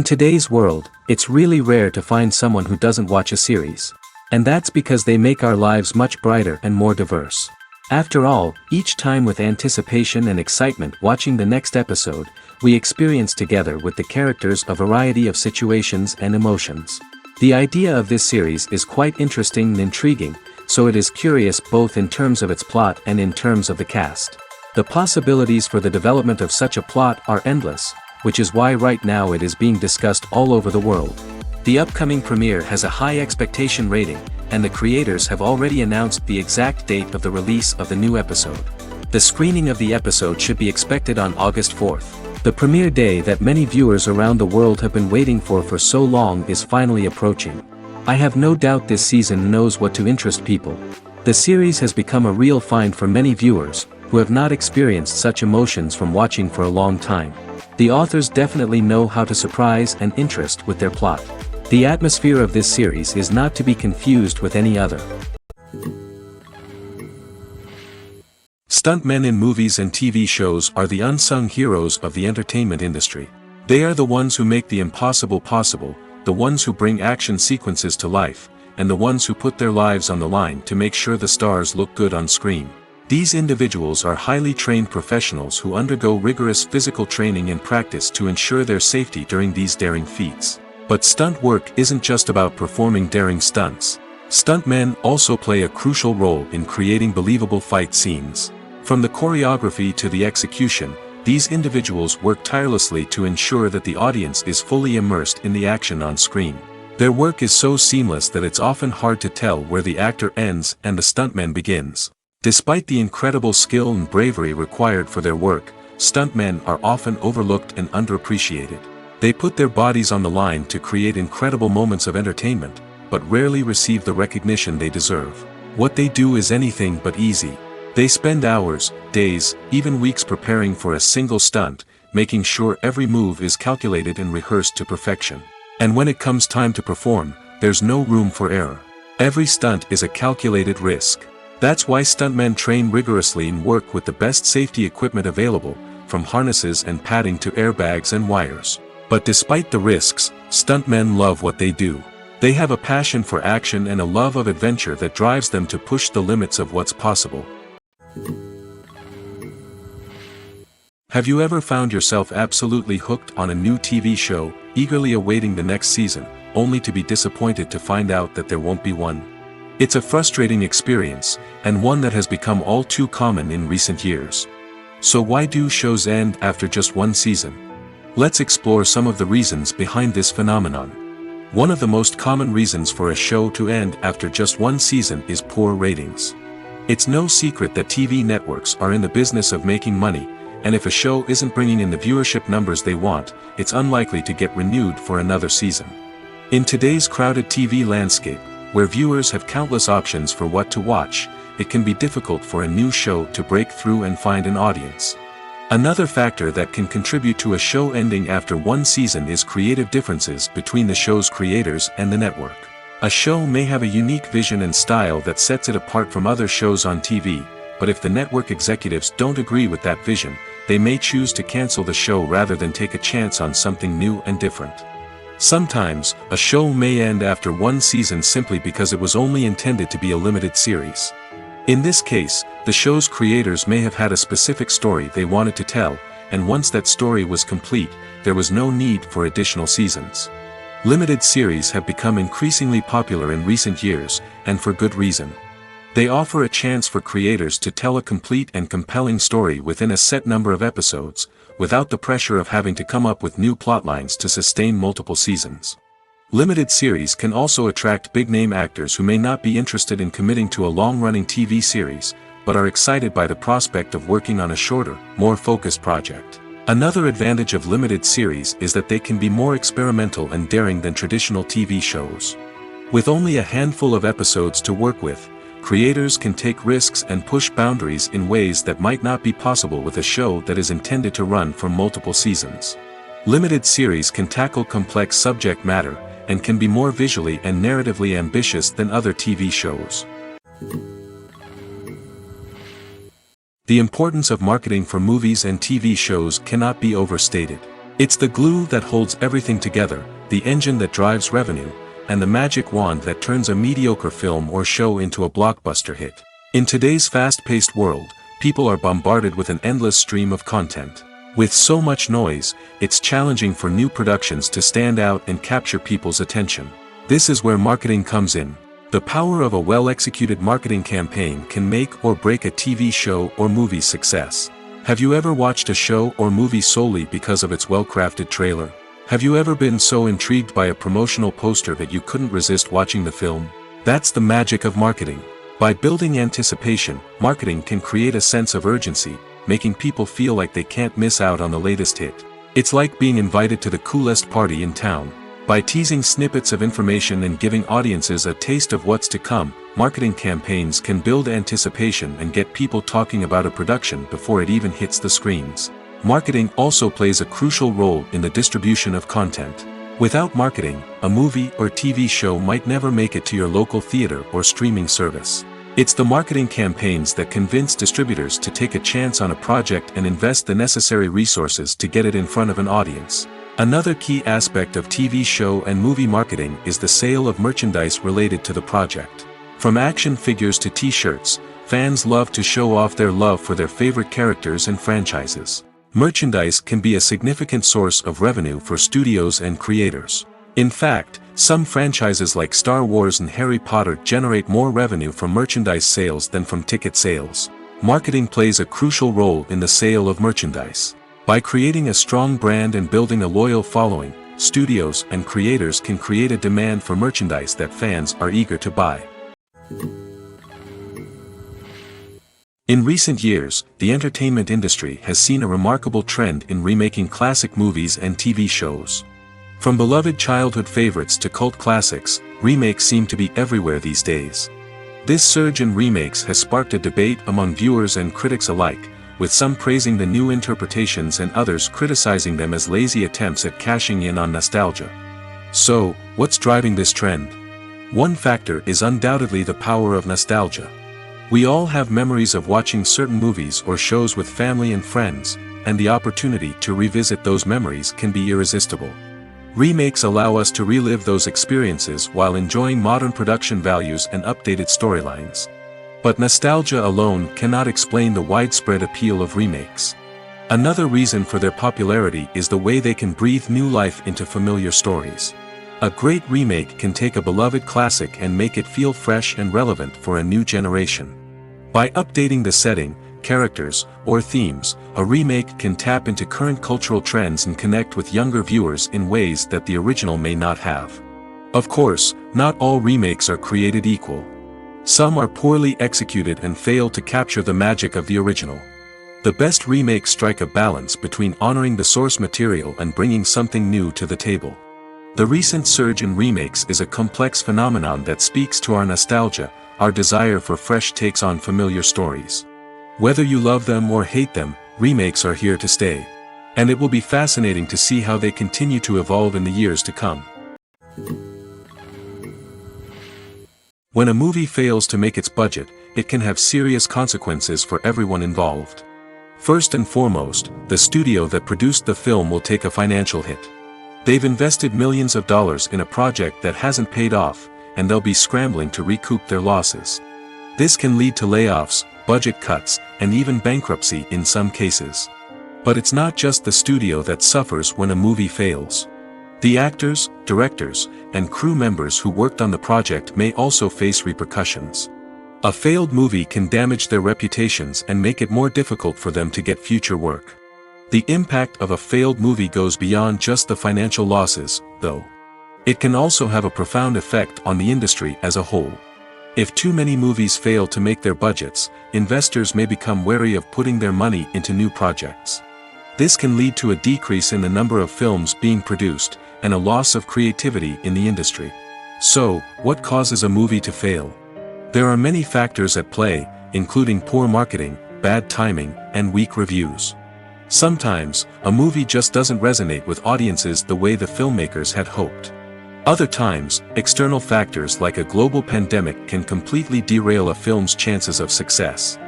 In today's world, it's really rare to find someone who doesn't watch a series. And that's because they make our lives much brighter and more diverse. After all, each time with anticipation and excitement watching the next episode, we experience together with the characters a variety of situations and emotions. The idea of this series is quite interesting and intriguing, so it is curious both in terms of its plot and in terms of the cast. The possibilities for the development of such a plot are endless, which is why right now it is being discussed all over the world. The upcoming premiere has a high expectation rating, and the creators have already announced the exact date of the release of the new episode. The screening of the episode should be expected on August 4th. The premiere day that many viewers around the world have been waiting for so long is finally approaching. I have no doubt this season knows what to interest people. The series has become a real find for many viewers, who have not experienced such emotions from watching for a long time. The authors definitely know how to surprise and interest with their plot. The atmosphere of this series is not to be confused with any other. Stuntmen in movies and TV shows are the unsung heroes of the entertainment industry. They are the ones who make the impossible possible, the ones who bring action sequences to life, and the ones who put their lives on the line to make sure the stars look good on screen. These individuals are highly trained professionals who undergo rigorous physical training and practice to ensure their safety during these daring feats. But stunt work isn't just about performing daring stunts. Stuntmen also play a crucial role in creating believable fight scenes. From the choreography to the execution, these individuals work tirelessly to ensure that the audience is fully immersed in the action on screen. Their work is so seamless that it's often hard to tell where the actor ends and the stuntman begins. Despite the incredible skill and bravery required for their work, stuntmen are often overlooked and underappreciated. They put their bodies on the line to create incredible moments of entertainment, but rarely receive the recognition they deserve. What they do is anything but easy. They spend hours, days, even weeks preparing for a single stunt, making sure every move is calculated and rehearsed to perfection. And when it comes time to perform, there's no room for error. Every stunt is a calculated risk. That's why stuntmen train rigorously and work with the best safety equipment available, from harnesses and padding to airbags and wires. But despite the risks, stuntmen love what they do. They have a passion for action and a love of adventure that drives them to push the limits of what's possible. Have you ever found yourself absolutely hooked on a new TV show, eagerly awaiting the next season, only to be disappointed to find out that there won't be one? It's a frustrating experience, and one that has become all too common in recent years. So why do shows end after just one season? Let's explore some of the reasons behind this phenomenon. One of the most common reasons for a show to end after just one season is poor ratings. It's no secret that TV networks are in the business of making money, and if a show isn't bringing in the viewership numbers they want, it's unlikely to get renewed for another season. In today's crowded TV landscape, where viewers have countless options for what to watch, it can be difficult for a new show to break through and find an audience. Another factor that can contribute to a show ending after one season is creative differences between the show's creators and the network. A show may have a unique vision and style that sets it apart from other shows on TV, but if the network executives don't agree with that vision, they may choose to cancel the show rather than take a chance on something new and different. Sometimes, a show may end after one season simply because it was only intended to be a limited series. In this case, the show's creators may have had a specific story they wanted to tell, and once that story was complete, there was no need for additional seasons. Limited series have become increasingly popular in recent years, and for good reason. They offer a chance for creators to tell a complete and compelling story within a set number of episodes, without the pressure of having to come up with new plotlines to sustain multiple seasons. Limited series can also attract big-name actors who may not be interested in committing to a long-running TV series, but are excited by the prospect of working on a shorter, more focused project. Another advantage of limited series is that they can be more experimental and daring than traditional TV shows. With only a handful of episodes to work with, creators can take risks and push boundaries in ways that might not be possible with a show that is intended to run for multiple seasons. Limited series can tackle complex subject matter, and can be more visually and narratively ambitious than other TV shows. The importance of marketing for movies and TV shows cannot be overstated. It's the glue that holds everything together, the engine that drives revenue, and the magic wand that turns a mediocre film or show into a blockbuster hit. In today's fast-paced world, people are bombarded with an endless stream of content. With so much noise, it's challenging for new productions to stand out and capture people's attention. This is where marketing comes in. The power of a well-executed marketing campaign can make or break a TV show or movie's success. Have you ever watched a show or movie solely because of its well-crafted trailer? Have you ever been so intrigued by a promotional poster that you couldn't resist watching the film? That's the magic of marketing. By building anticipation, marketing can create a sense of urgency, making people feel like they can't miss out on the latest hit. It's like being invited to the coolest party in town. By teasing snippets of information and giving audiences a taste of what's to come, marketing campaigns can build anticipation and get people talking about a production before it even hits the screens. Marketing also plays a crucial role in the distribution of content. Without marketing, a movie or TV show might never make it to your local theater or streaming service. It's the marketing campaigns that convince distributors to take a chance on a project and invest the necessary resources to get it in front of an audience. Another key aspect of TV show and movie marketing is the sale of merchandise related to the project. From action figures to t-shirts, fans love to show off their love for their favorite characters and franchises. Merchandise can be a significant source of revenue for studios and creators. In fact, some franchises like Star Wars and Harry Potter generate more revenue from merchandise sales than from ticket sales. Marketing plays a crucial role in the sale of merchandise. By creating a strong brand and building a loyal following, studios and creators can create a demand for merchandise that fans are eager to buy. In recent years, the entertainment industry has seen a remarkable trend in remaking classic movies and TV shows. From beloved childhood favorites to cult classics, remakes seem to be everywhere these days. This surge in remakes has sparked a debate among viewers and critics alike, with some praising the new interpretations and others criticizing them as lazy attempts at cashing in on nostalgia. So, what's driving this trend? One factor is undoubtedly the power of nostalgia. We all have memories of watching certain movies or shows with family and friends, and the opportunity to revisit those memories can be irresistible. Remakes allow us to relive those experiences while enjoying modern production values and updated storylines. But nostalgia alone cannot explain the widespread appeal of remakes. Another reason for their popularity is the way they can breathe new life into familiar stories. A great remake can take a beloved classic and make it feel fresh and relevant for a new generation. By updating the setting, characters, or themes, a remake can tap into current cultural trends and connect with younger viewers in ways that the original may not have. Of course, not all remakes are created equal. Some are poorly executed and fail to capture the magic of the original. The best remakes strike a balance between honoring the source material and bringing something new to the table. The recent surge in remakes is a complex phenomenon that speaks to our nostalgia, our desire for fresh takes on familiar stories. Whether you love them or hate them, remakes are here to stay. And it will be fascinating to see how they continue to evolve in the years to come. When a movie fails to make its budget, it can have serious consequences for everyone involved. First and foremost, the studio that produced the film will take a financial hit. They've invested millions of dollars in a project that hasn't paid off, and they'll be scrambling to recoup their losses. This can lead to layoffs, budget cuts, and even bankruptcy in some cases. But it's not just the studio that suffers when a movie fails. The actors, directors, and crew members who worked on the project may also face repercussions. A failed movie can damage their reputations and make it more difficult for them to get future work. The impact of a failed movie goes beyond just the financial losses, though. It can also have a profound effect on the industry as a whole. If too many movies fail to make their budgets, investors may become wary of putting their money into new projects. This can lead to a decrease in the number of films being produced, and a loss of creativity in the industry. So, what causes a movie to fail? There are many factors at play, including poor marketing, bad timing, and weak reviews. Sometimes, a movie just doesn't resonate with audiences the way the filmmakers had hoped. Other times, external factors like a global pandemic can completely derail a film's chances of success.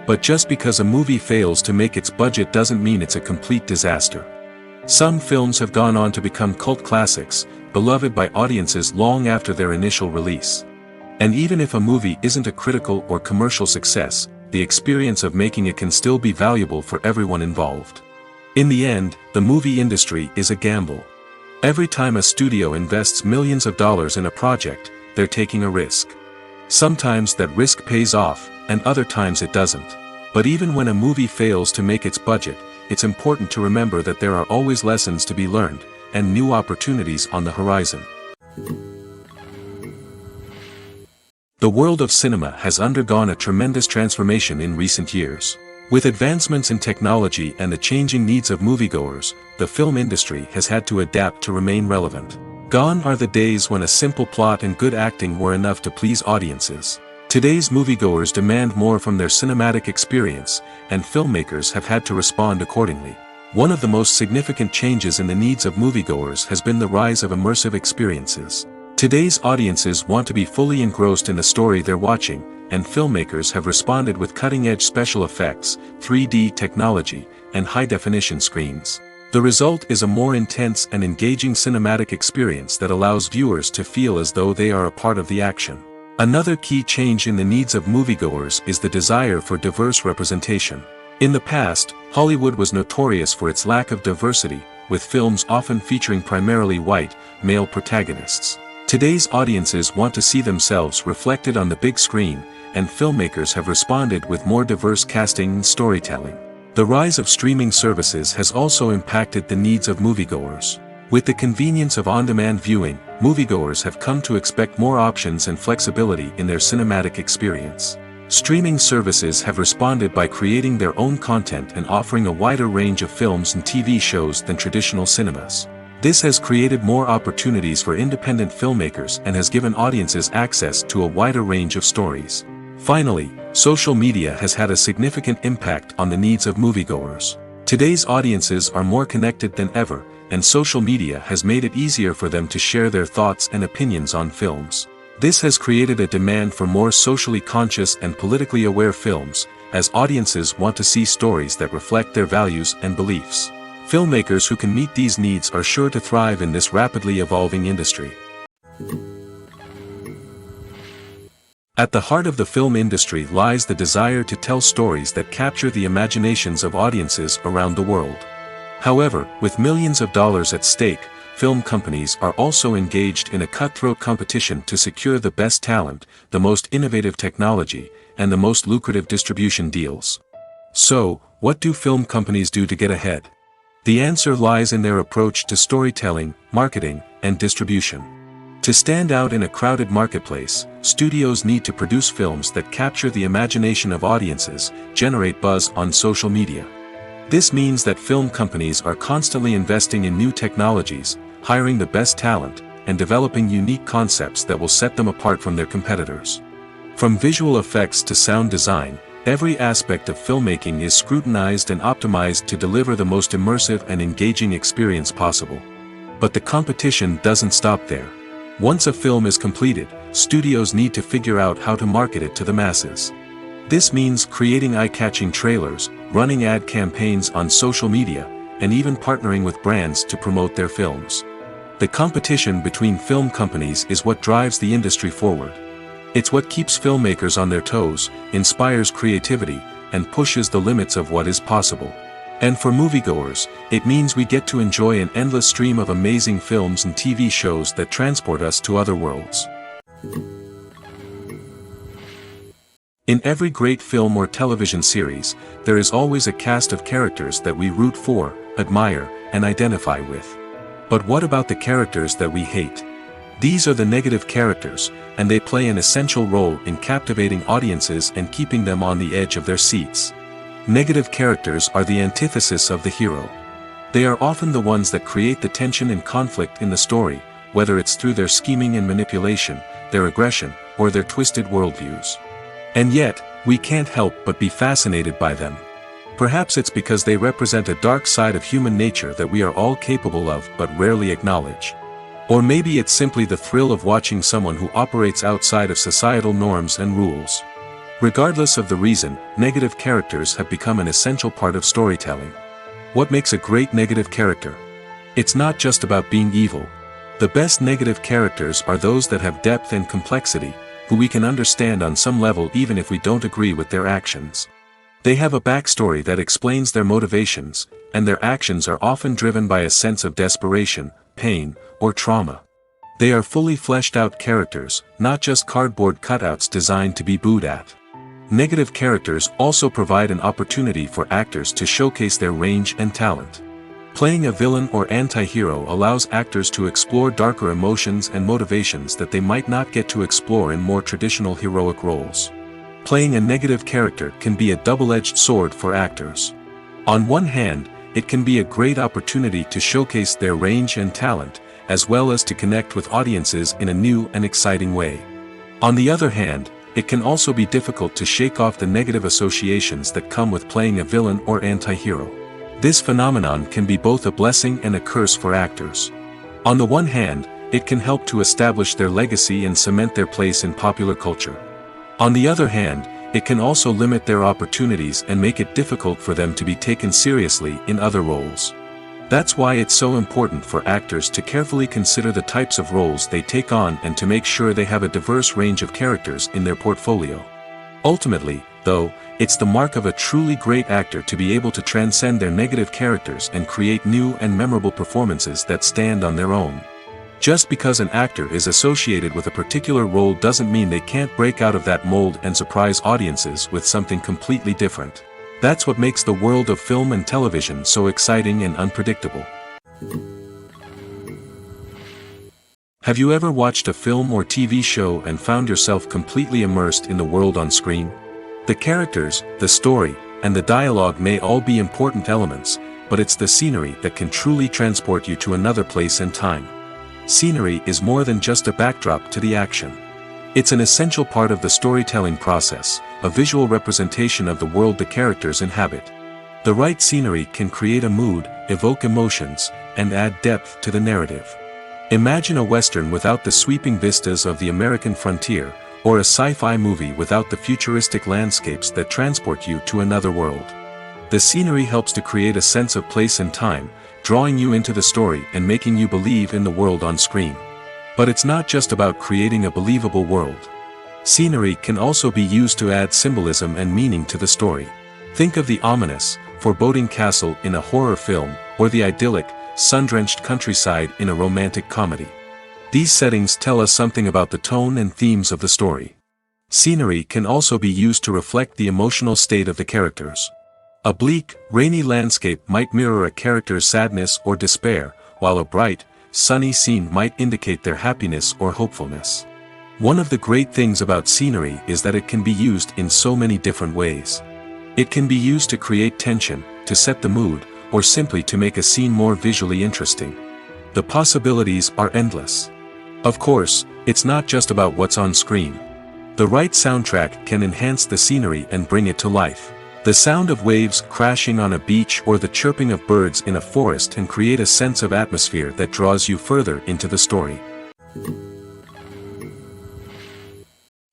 But just because a movie fails to make its budget doesn't mean it's a complete disaster. Some films have gone on to become cult classics, beloved by audiences long after their initial release. And even if a movie isn't a critical or commercial success, the experience of making it can still be valuable for everyone involved. In the end, the movie industry is a gamble. Every time a studio invests millions of dollars in a project, they're taking a risk. Sometimes that risk pays off, and other times it doesn't. But even when a movie fails to make its budget, it's important to remember that there are always lessons to be learned, and new opportunities on the horizon. The world of cinema has undergone a tremendous transformation in recent years. With advancements in technology and the changing needs of moviegoers, the film industry has had to adapt to remain relevant. Gone are the days when a simple plot and good acting were enough to please audiences. Today's moviegoers demand more from their cinematic experience, and filmmakers have had to respond accordingly. One of the most significant changes in the needs of moviegoers has been the rise of immersive experiences. Today's audiences want to be fully engrossed in the story they're watching, and filmmakers have responded with cutting-edge special effects, 3D technology, and high-definition screens. The result is a more intense and engaging cinematic experience that allows viewers to feel as though they are a part of the action. Another key change in the needs of moviegoers is the desire for diverse representation. In the past, Hollywood was notorious for its lack of diversity, with films often featuring primarily white, male protagonists. Today's audiences want to see themselves reflected on the big screen, and filmmakers have responded with more diverse casting and storytelling. The rise of streaming services has also impacted the needs of moviegoers. With the convenience of on-demand viewing, moviegoers have come to expect more options and flexibility in their cinematic experience. Streaming services have responded by creating their own content and offering a wider range of films and TV shows than traditional cinemas. This has created more opportunities for independent filmmakers and has given audiences access to a wider range of stories. Finally, social media has had a significant impact on the needs of moviegoers. Today's audiences are more connected than ever, and social media has made it easier for them to share their thoughts and opinions on films. This has created a demand for more socially conscious and politically aware films, as audiences want to see stories that reflect their values and beliefs. Filmmakers who can meet these needs are sure to thrive in this rapidly evolving industry. At the heart of the film industry lies the desire to tell stories that capture the imaginations of audiences around the world. However, with millions of dollars at stake, film companies are also engaged in a cutthroat competition to secure the best talent, the most innovative technology, and the most lucrative distribution deals. So, what do film companies do to get ahead? The answer lies in their approach to storytelling, marketing, and distribution. To stand out in a crowded marketplace, studios need to produce films that capture the imagination of audiences, generate buzz on social media. This means that film companies are constantly investing in new technologies, hiring the best talent, and developing unique concepts that will set them apart from their competitors. From visual effects to sound design, every aspect of filmmaking is scrutinized and optimized to deliver the most immersive and engaging experience possible. But the competition doesn't stop there. Once a film is completed, studios need to figure out how to market it to the masses. This means creating eye-catching trailers, running ad campaigns on social media, and even partnering with brands to promote their films. The competition between film companies is what drives the industry forward. It's what keeps filmmakers on their toes, inspires creativity, and pushes the limits of what is possible. And for moviegoers, it means we get to enjoy an endless stream of amazing films and TV shows that transport us to other worlds. In every great film or television series, there is always a cast of characters that we root for, admire, and identify with. But what about the characters that we hate? These are the negative characters, and they play an essential role in captivating audiences and keeping them on the edge of their seats. Negative characters are the antithesis of the hero. They are often the ones that create the tension and conflict in the story, whether it's through their scheming and manipulation, their aggression, or their twisted worldviews. And yet, we can't help but be fascinated by them. Perhaps it's because they represent a dark side of human nature that we are all capable of but rarely acknowledge. Or maybe it's simply the thrill of watching someone who operates outside of societal norms and rules. Regardless of the reason, negative characters have become an essential part of storytelling. What makes a great negative character? It's not just about being evil. The best negative characters are those that have depth and complexity, who we can understand on some level even if we don't agree with their actions. They have a backstory that explains their motivations, and their actions are often driven by a sense of desperation, pain, or trauma. They are fully fleshed out characters, not just cardboard cutouts designed to be booed at. Negative characters also provide an opportunity for actors to showcase their range and talent. Playing a villain or anti-hero allows actors to explore darker emotions and motivations that they might not get to explore in more traditional heroic roles. Playing a negative character can be a double-edged sword for actors. On one hand, it can be a great opportunity to showcase their range and talent, as well as to connect with audiences in a new and exciting way. On the other hand, it can also be difficult to shake off the negative associations that come with playing a villain or anti-hero. This phenomenon can be both a blessing and a curse for actors. On the one hand, it can help to establish their legacy and cement their place in popular culture. On the other hand, it can also limit their opportunities and make it difficult for them to be taken seriously in other roles. That's why it's so important for actors to carefully consider the types of roles they take on and to make sure they have a diverse range of characters in their portfolio. Ultimately, though, it's the mark of a truly great actor to be able to transcend their negative characters and create new and memorable performances that stand on their own. Just because an actor is associated with a particular role doesn't mean they can't break out of that mold and surprise audiences with something completely different. That's what makes the world of film and television so exciting and unpredictable. Have you ever watched a film or TV show and found yourself completely immersed in the world on screen? The characters, the story, and the dialogue may all be important elements, but it's the scenery that can truly transport you to another place and time. Scenery is more than just a backdrop to the action. It's an essential part of the storytelling process, a visual representation of the world the characters inhabit. The right scenery can create a mood, evoke emotions, and add depth to the narrative. Imagine a Western without the sweeping vistas of the American frontier, or a sci-fi movie without the futuristic landscapes that transport you to another world. The scenery helps to create a sense of place and time, drawing you into the story and making you believe in the world on screen. But it's not just about creating a believable world. Scenery can also be used to add symbolism and meaning to the story. Think of the ominous, foreboding castle in a horror film, or the idyllic, sun-drenched countryside in a romantic comedy. These settings tell us something about the tone and themes of the story. Scenery can also be used to reflect the emotional state of the characters. A bleak, rainy landscape might mirror a character's sadness or despair, while a bright, sunny scene might indicate their happiness or hopefulness. One of the great things about scenery is that it can be used in so many different ways. It can be used to create tension, to set the mood, or simply to make a scene more visually interesting. The possibilities are endless. Of course, it's not just about what's on screen. The right soundtrack can enhance the scenery and bring it to life. The sound of waves crashing on a beach or the chirping of birds in a forest can create a sense of atmosphere that draws you further into the story.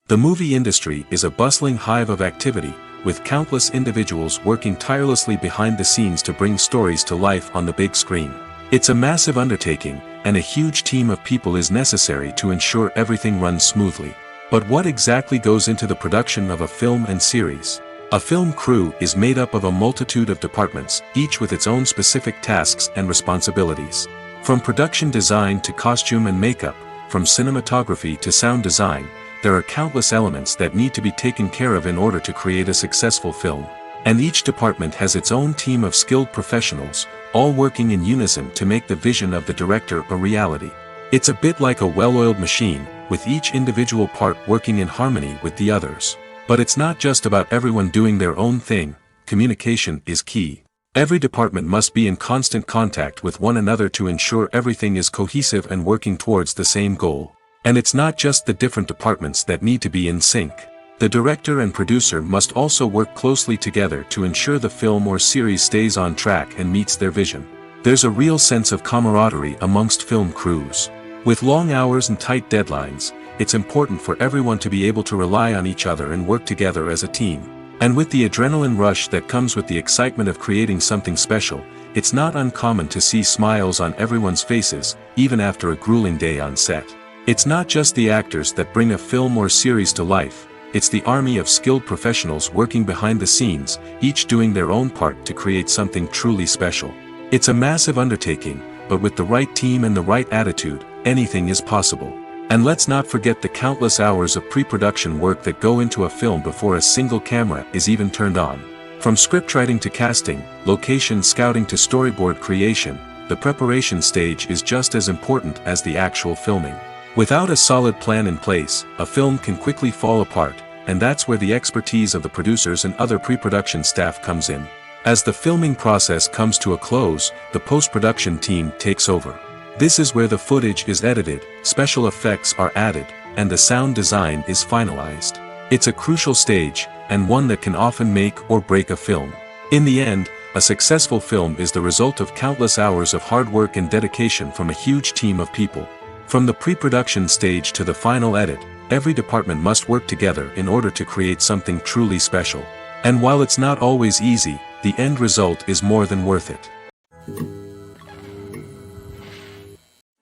The movie industry is a bustling hive of activity, with countless individuals working tirelessly behind the scenes to bring stories to life on the big screen. It's a massive undertaking, and a huge team of people is necessary to ensure everything runs smoothly. But what exactly goes into the production of a film and series? A film crew is made up of a multitude of departments, each with its own specific tasks and responsibilities. From production design to costume and makeup, from cinematography to sound design, there are countless elements that need to be taken care of in order to create a successful film. And each department has its own team of skilled professionals, all working in unison to make the vision of the director a reality. It's a bit like a well-oiled machine, with each individual part working in harmony with the others. But it's not just about everyone doing their own thing. Communication is key. Every department must be in constant contact with one another to ensure everything is cohesive and working towards the same goal. And it's not just the different departments that need to be in sync. The director and producer must also work closely together to ensure the film or series stays on track and meets their vision. There's a real sense of camaraderie amongst film crews. With long hours and tight deadlines, it's important for everyone to be able to rely on each other and work together as a team. And with the adrenaline rush that comes with the excitement of creating something special, it's not uncommon to see smiles on everyone's faces, even after a grueling day on set. It's not just the actors that bring a film or series to life, it's the army of skilled professionals working behind the scenes, each doing their own part to create something truly special. It's a massive undertaking, but with the right team and the right attitude, anything is possible. And let's not forget the countless hours of pre-production work that go into a film before a single camera is even turned on. From scriptwriting to casting, location scouting to storyboard creation, the preparation stage is just as important as the actual filming. Without a solid plan in place, a film can quickly fall apart, and that's where the expertise of the producers and other pre-production staff comes in. As the filming process comes to a close, the post-production team takes over. This is where the footage is edited, special effects are added, and the sound design is finalized. It's a crucial stage, and one that can often make or break a film. In the end, a successful film is the result of countless hours of hard work and dedication from a huge team of people. From the pre-production stage to the final edit, every department must work together in order to create something truly special. And while it's not always easy, the end result is more than worth it.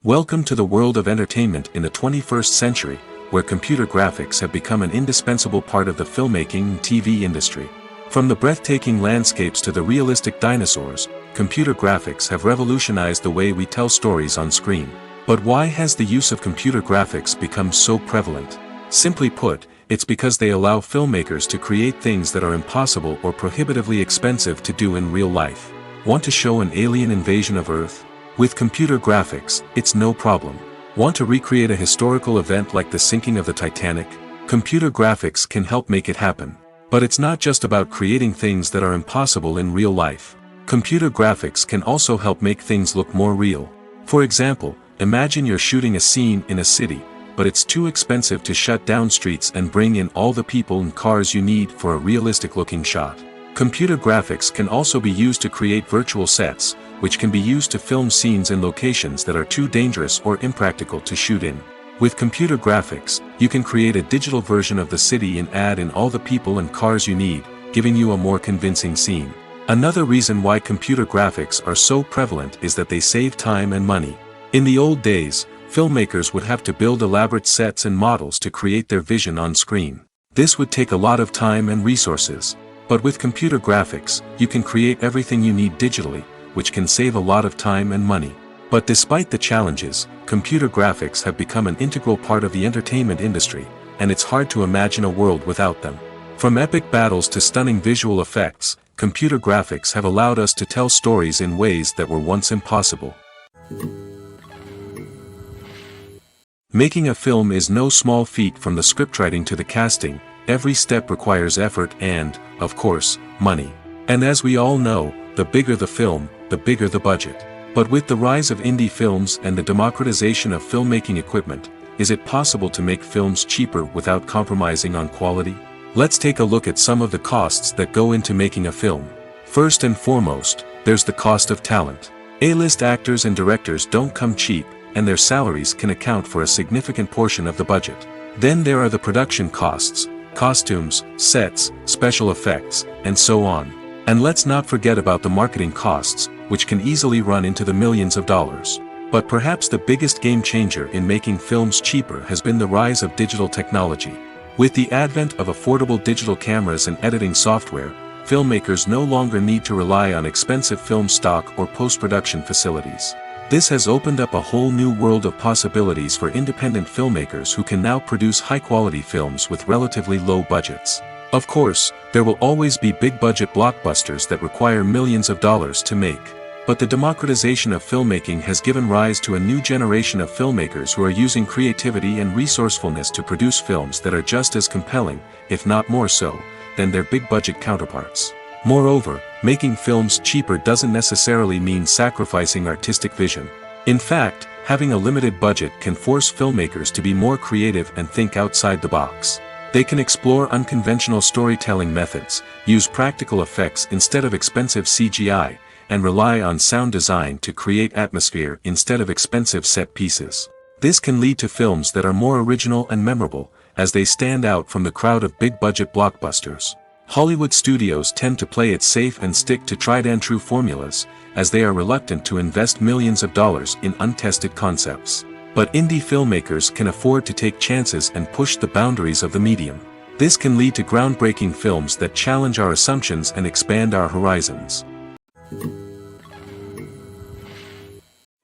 Welcome to the world of entertainment in the 21st century, where computer graphics have become an indispensable part of the filmmaking and TV industry. From the breathtaking landscapes to the realistic dinosaurs, computer graphics have revolutionized the way we tell stories on screen. But why has the use of computer graphics become so prevalent? Simply put, it's because they allow filmmakers to create things that are impossible or prohibitively expensive to do in real life. Want to show an alien invasion of Earth? With computer graphics, it's no problem. Want to recreate a historical event like the sinking of the Titanic? Computer graphics can help make it happen. But it's not just about creating things that are impossible in real life. Computer graphics can also help make things look more real. For example, imagine you're shooting a scene in a city, but it's too expensive to shut down streets and bring in all the people and cars you need for a realistic-looking shot. Computer graphics can also be used to create virtual sets, which can be used to film scenes in locations that are too dangerous or impractical to shoot in. With computer graphics, you can create a digital version of the city and add in all the people and cars you need, giving you a more convincing scene. Another reason why computer graphics are so prevalent is that they save time and money. In the old days, filmmakers would have to build elaborate sets and models to create their vision on screen. This would take a lot of time and resources. But with computer graphics, you can create everything you need digitally, which can save a lot of time and money. But despite the challenges, computer graphics have become an integral part of the entertainment industry, and it's hard to imagine a world without them. From epic battles to stunning visual effects, computer graphics have allowed us to tell stories in ways that were once impossible. Making a film is no small feat. From the scriptwriting to the casting, every step requires effort and, of course, money. And as we all know, the bigger the film, the bigger the budget. But with the rise of indie films and the democratization of filmmaking equipment, is it possible to make films cheaper without compromising on quality? Let's take a look at some of the costs that go into making a film. First and foremost, there's the cost of talent. A-list actors and directors don't come cheap, and their salaries can account for a significant portion of the budget. Then there are the production costs, costumes, sets, special effects, and so on. And let's not forget about the marketing costs, which can easily run into the millions of dollars. But perhaps the biggest game changer in making films cheaper has been the rise of digital technology. With the advent of affordable digital cameras and editing software, filmmakers no longer need to rely on expensive film stock or post-production facilities. This has opened up a whole new world of possibilities for independent filmmakers who can now produce high-quality films with relatively low budgets. Of course, there will always be big-budget blockbusters that require millions of dollars to make. But the democratization of filmmaking has given rise to a new generation of filmmakers who are using creativity and resourcefulness to produce films that are just as compelling, if not more so, than their big-budget counterparts. Moreover, making films cheaper doesn't necessarily mean sacrificing artistic vision. In fact, having a limited budget can force filmmakers to be more creative and think outside the box. They can explore unconventional storytelling methods, use practical effects instead of expensive CGI, and rely on sound design to create atmosphere instead of expensive set pieces. This can lead to films that are more original and memorable, as they stand out from the crowd of big-budget blockbusters. Hollywood studios tend to play it safe and stick to tried-and-true formulas, as they are reluctant to invest millions of dollars in untested concepts. But indie filmmakers can afford to take chances and push the boundaries of the medium. This can lead to groundbreaking films that challenge our assumptions and expand our horizons.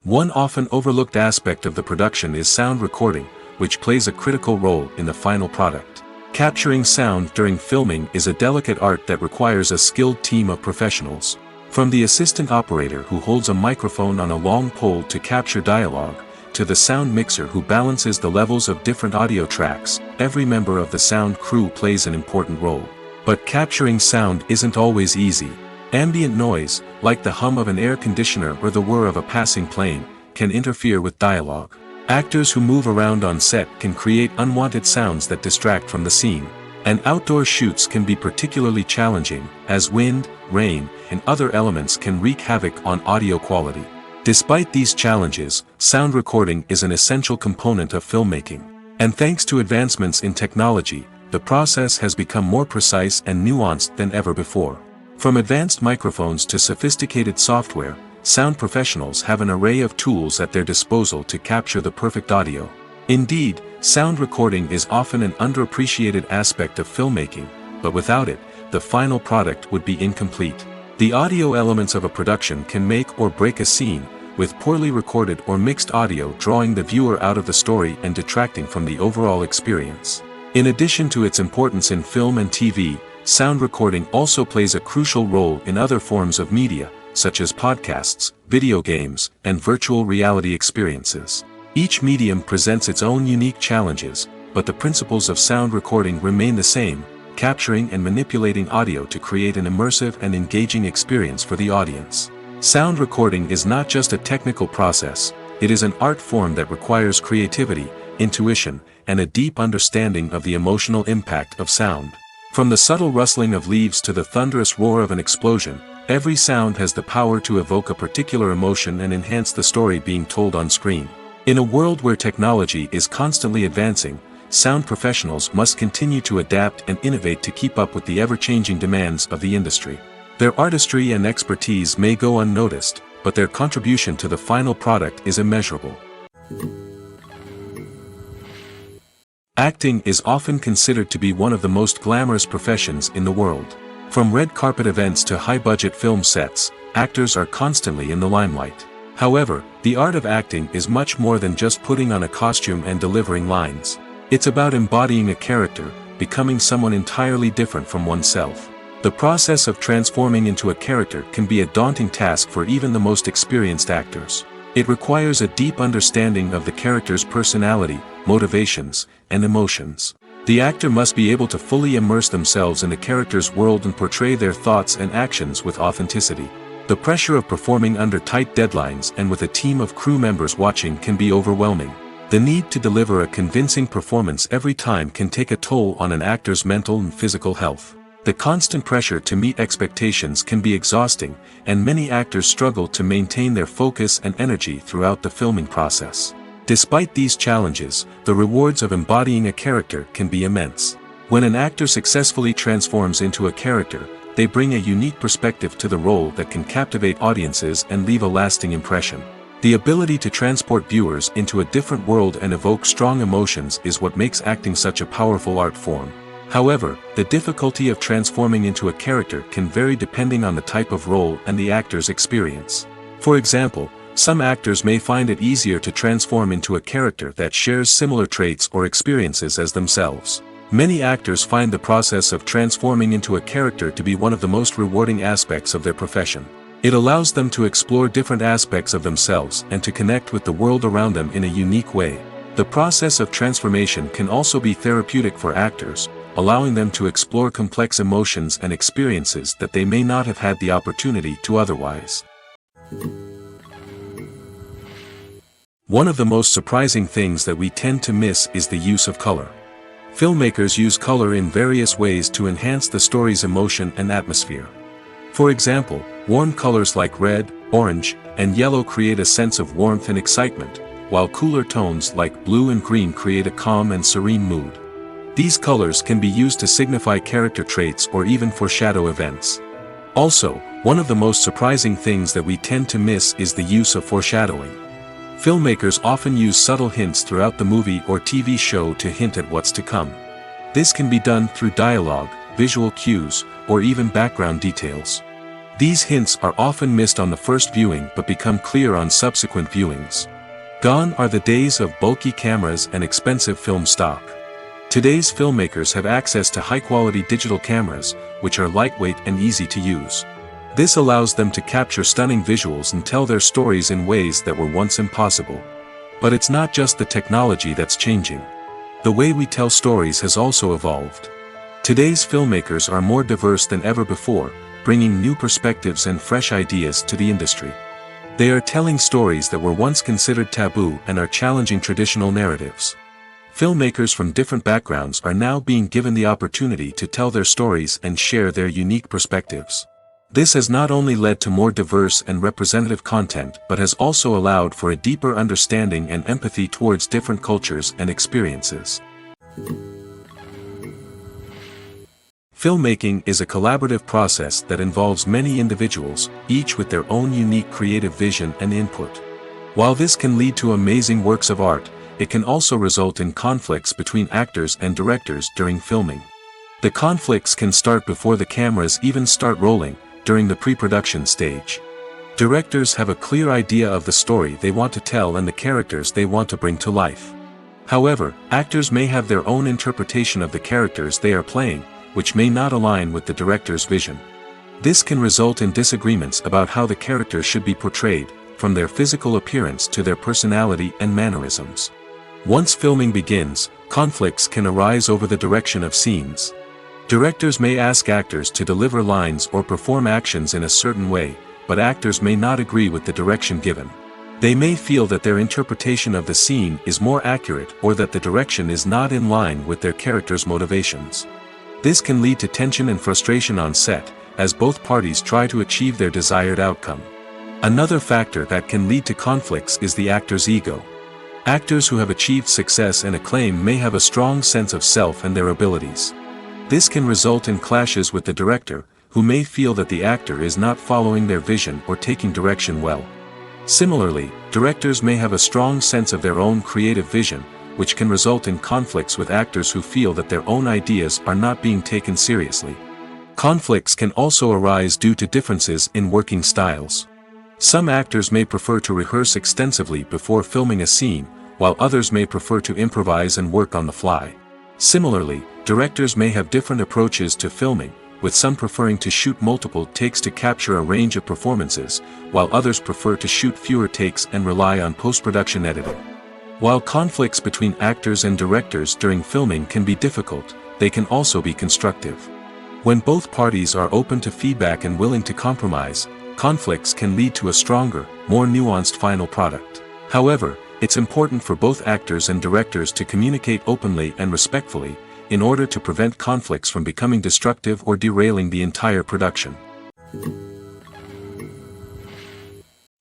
One often overlooked aspect of the production is sound recording, which plays a critical role in the final product. Capturing sound during filming is a delicate art that requires a skilled team of professionals. From the assistant operator who holds a microphone on a long pole to capture dialogue, to the sound mixer who balances the levels of different audio tracks, every member of the sound crew plays an important role. But capturing sound isn't always easy. Ambient noise, like the hum of an air conditioner or the whir of a passing plane, can interfere with dialogue. Actors who move around on set can create unwanted sounds that distract from the scene. And outdoor shoots can be particularly challenging, as wind, rain, and other elements can wreak havoc on audio quality. Despite these challenges, sound recording is an essential component of filmmaking. And thanks to advancements in technology, the process has become more precise and nuanced than ever before. From advanced microphones to sophisticated software, sound professionals have an array of tools at their disposal to capture the perfect audio. Indeed, sound recording is often an underappreciated aspect of filmmaking, but without it, the final product would be incomplete. The audio elements of a production can make or break a scene, with poorly recorded or mixed audio drawing the viewer out of the story and detracting from the overall experience. In addition to its importance in film and TV, sound recording also plays a crucial role in other forms of media, such as podcasts, video games, and virtual reality experiences. Each medium presents its own unique challenges, but the principles of sound recording remain the same: capturing and manipulating audio to create an immersive and engaging experience for the audience. Sound recording is not just a technical process, it is an art form that requires creativity, intuition, and a deep understanding of the emotional impact of sound. From the subtle rustling of leaves to the thunderous roar of an explosion, every sound has the power to evoke a particular emotion and enhance the story being told on screen. In a world where technology is constantly advancing, sound professionals must continue to adapt and innovate to keep up with the ever-changing demands of the industry. Their artistry and expertise may go unnoticed, but their contribution to the final product is immeasurable. Acting is often considered to be one of the most glamorous professions in the world. From red carpet events to high-budget film sets, actors are constantly in the limelight. However, the art of acting is much more than just putting on a costume and delivering lines. It's about embodying a character, becoming someone entirely different from oneself. The process of transforming into a character can be a daunting task for even the most experienced actors. It requires a deep understanding of the character's personality, motivations, and emotions. The actor must be able to fully immerse themselves in the character's world and portray their thoughts and actions with authenticity. The pressure of performing under tight deadlines and with a team of crew members watching can be overwhelming. The need to deliver a convincing performance every time can take a toll on an actor's mental and physical health. The constant pressure to meet expectations can be exhausting, and many actors struggle to maintain their focus and energy throughout the filming process. Despite these challenges, the rewards of embodying a character can be immense. When an actor successfully transforms into a character, they bring a unique perspective to the role that can captivate audiences and leave a lasting impression. The ability to transport viewers into a different world and evoke strong emotions is what makes acting such a powerful art form. However, the difficulty of transforming into a character can vary depending on the type of role and the actor's experience. For example, some actors may find it easier to transform into a character that shares similar traits or experiences as themselves. Many actors find the process of transforming into a character to be one of the most rewarding aspects of their profession. It allows them to explore different aspects of themselves and to connect with the world around them in a unique way. The process of transformation can also be therapeutic for actors, allowing them to explore complex emotions and experiences that they may not have had the opportunity to otherwise. One of the most surprising things that we tend to miss is the use of color. Filmmakers use color in various ways to enhance the story's emotion and atmosphere. For example, warm colors like red, orange, and yellow create a sense of warmth and excitement, while cooler tones like blue and green create a calm and serene mood. These colors can be used to signify character traits or even foreshadow events. Also, one of the most surprising things that we tend to miss is the use of foreshadowing. Filmmakers often use subtle hints throughout the movie or TV show to hint at what's to come. This can be done through dialogue, visual cues, or even background details. These hints are often missed on the first viewing but become clear on subsequent viewings. Gone are the days of bulky cameras and expensive film stock. Today's filmmakers have access to high-quality digital cameras, which are lightweight and easy to use. This allows them to capture stunning visuals and tell their stories in ways that were once impossible. But it's not just the technology that's changing. The way we tell stories has also evolved. Today's filmmakers are more diverse than ever before, bringing new perspectives and fresh ideas to the industry. They are telling stories that were once considered taboo and are challenging traditional narratives. Filmmakers from different backgrounds are now being given the opportunity to tell their stories and share their unique perspectives. This has not only led to more diverse and representative content but has also allowed for a deeper understanding and empathy towards different cultures and experiences. Filmmaking is a collaborative process that involves many individuals, each with their own unique creative vision and input. While this can lead to amazing works of art, it can also result in conflicts between actors and directors during filming. The conflicts can start before the cameras even start rolling, during the pre-production stage. Directors have a clear idea of the story they want to tell and the characters they want to bring to life. However, actors may have their own interpretation of the characters they are playing, which may not align with the director's vision. This can result in disagreements about how the character should be portrayed, from their physical appearance to their personality and mannerisms. Once filming begins, conflicts can arise over the direction of scenes. Directors may ask actors to deliver lines or perform actions in a certain way, but actors may not agree with the direction given. They may feel that their interpretation of the scene is more accurate or that the direction is not in line with their character's motivations. This can lead to tension and frustration on set, as both parties try to achieve their desired outcome. Another factor that can lead to conflicts is the actor's ego. Actors who have achieved success and acclaim may have a strong sense of self and their abilities. This can result in clashes with the director, who may feel that the actor is not following their vision or taking direction well. Similarly, directors may have a strong sense of their own creative vision, which can result in conflicts with actors who feel that their own ideas are not being taken seriously. Conflicts can also arise due to differences in working styles. Some actors may prefer to rehearse extensively before filming a scene, while others may prefer to improvise and work on the fly. Similarly, directors may have different approaches to filming, with some preferring to shoot multiple takes to capture a range of performances, while others prefer to shoot fewer takes and rely on post-production editing. While conflicts between actors and directors during filming can be difficult, they can also be constructive. When both parties are open to feedback and willing to compromise, conflicts can lead to a stronger, more nuanced final product. However, it's important for both actors and directors to communicate openly and respectfully, in order to prevent conflicts from becoming destructive or derailing the entire production.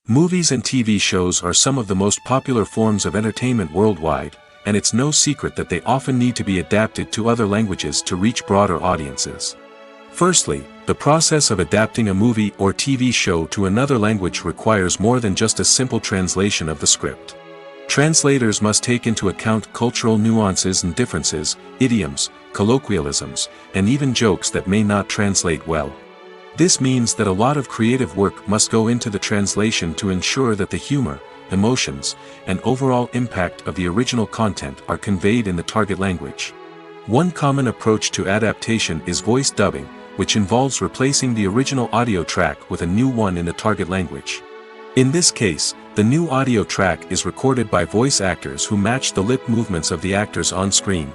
Movies and TV shows are some of the most popular forms of entertainment worldwide, and it's no secret that they often need to be adapted to other languages to reach broader audiences. Firstly, the process of adapting a movie or TV show to another language requires more than just a simple translation of the script. Translators must take into account cultural nuances and differences, idioms, colloquialisms, and even jokes that may not translate well. This means that a lot of creative work must go into the translation to ensure that the humor, emotions, and overall impact of the original content are conveyed in the target language. One common approach to adaptation is voice dubbing, which involves replacing the original audio track with a new one in the target language. In this case, the new audio track is recorded by voice actors who match the lip movements of the actors on screen.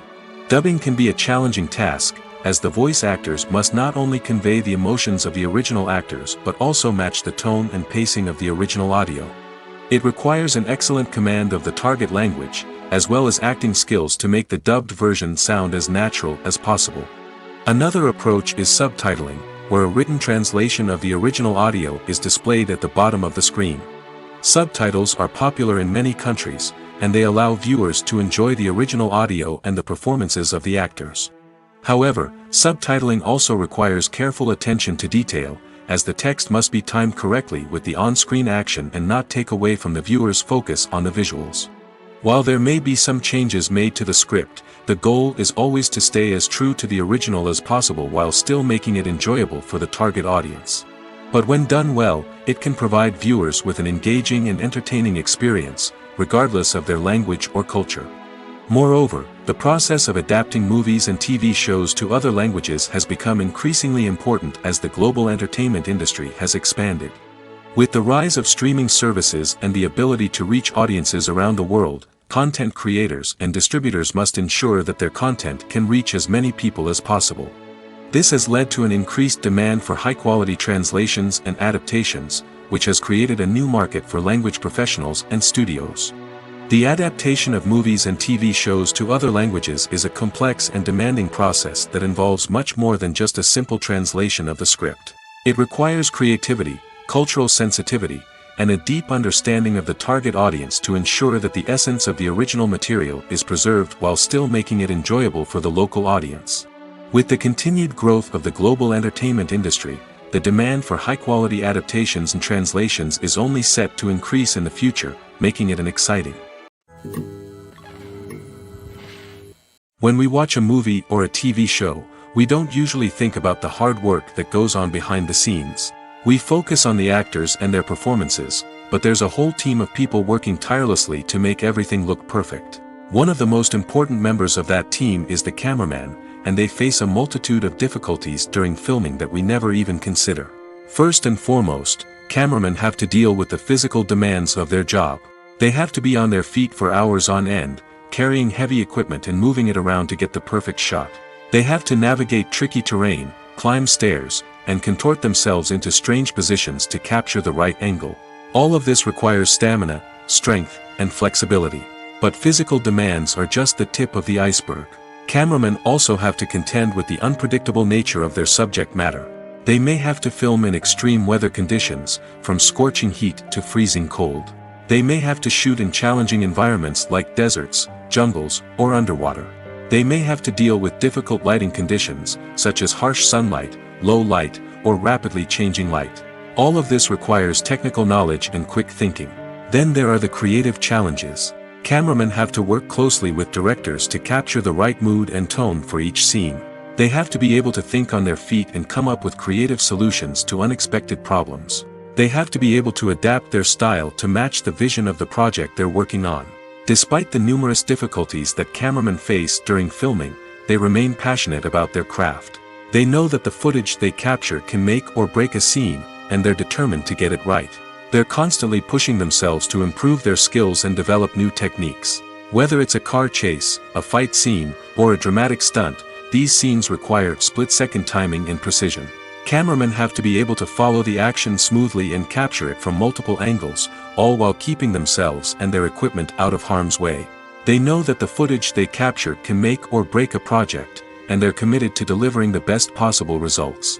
Dubbing can be a challenging task, as the voice actors must not only convey the emotions of the original actors but also match the tone and pacing of the original audio. It requires an excellent command of the target language, as well as acting skills to make the dubbed version sound as natural as possible. Another approach is subtitling, where a written translation of the original audio is displayed at the bottom of the screen. Subtitles are popular in many countries, and they allow viewers to enjoy the original audio and the performances of the actors. However, subtitling also requires careful attention to detail, as the text must be timed correctly with the on-screen action and not take away from the viewer's focus on the visuals. While there may be some changes made to the script, the goal is always to stay as true to the original as possible while still making it enjoyable for the target audience. But when done well, it can provide viewers with an engaging and entertaining experience, regardless of their language or culture. Moreover, the process of adapting movies and TV shows to other languages has become increasingly important as the global entertainment industry has expanded. With the rise of streaming services and the ability to reach audiences around the world, content creators and distributors must ensure that their content can reach as many people as possible. This has led to an increased demand for high-quality translations and adaptations, which has created a new market for language professionals and studios. The adaptation of movies and TV shows to other languages is a complex and demanding process that involves much more than just a simple translation of the script. It requires creativity, cultural sensitivity, and a deep understanding of the target audience to ensure that the essence of the original material is preserved while still making it enjoyable for the local audience. With the continued growth of the global entertainment industry, the demand for high-quality adaptations and translations is only set to increase in the future, making it an exciting. When we watch a movie or a TV show, we don't usually think about the hard work that goes on behind the scenes. We focus on the actors and their performances, but there's a whole team of people working tirelessly to make everything look perfect. One of the most important members of that team is the cameraman, and they face a multitude of difficulties during filming that we never even consider. First and foremost, cameramen have to deal with the physical demands of their job. They have to be on their feet for hours on end, carrying heavy equipment and moving it around to get the perfect shot. They have to navigate tricky terrain, climb stairs, and contort themselves into strange positions to capture the right angle. All of this requires stamina, strength, and flexibility. But physical demands are just the tip of the iceberg. Cameramen also have to contend with the unpredictable nature of their subject matter. They may have to film in extreme weather conditions, from scorching heat to freezing cold. They may have to shoot in challenging environments like deserts, jungles, or underwater. They may have to deal with difficult lighting conditions, such as harsh sunlight, low light, or rapidly changing light. All of this requires technical knowledge and quick thinking. Then there are the creative challenges. Cameramen have to work closely with directors to capture the right mood and tone for each scene. They have to be able to think on their feet and come up with creative solutions to unexpected problems. They have to be able to adapt their style to match the vision of the project they're working on. Despite the numerous difficulties that cameramen face during filming, they remain passionate about their craft. They know that the footage they capture can make or break a scene, and they're determined to get it right. They're constantly pushing themselves to improve their skills and develop new techniques. Whether it's a car chase, a fight scene, or a dramatic stunt, these scenes require split-second timing and precision. Cameramen have to be able to follow the action smoothly and capture it from multiple angles, all while keeping themselves and their equipment out of harm's way. They know that the footage they capture can make or break a project, and they're committed to delivering the best possible results.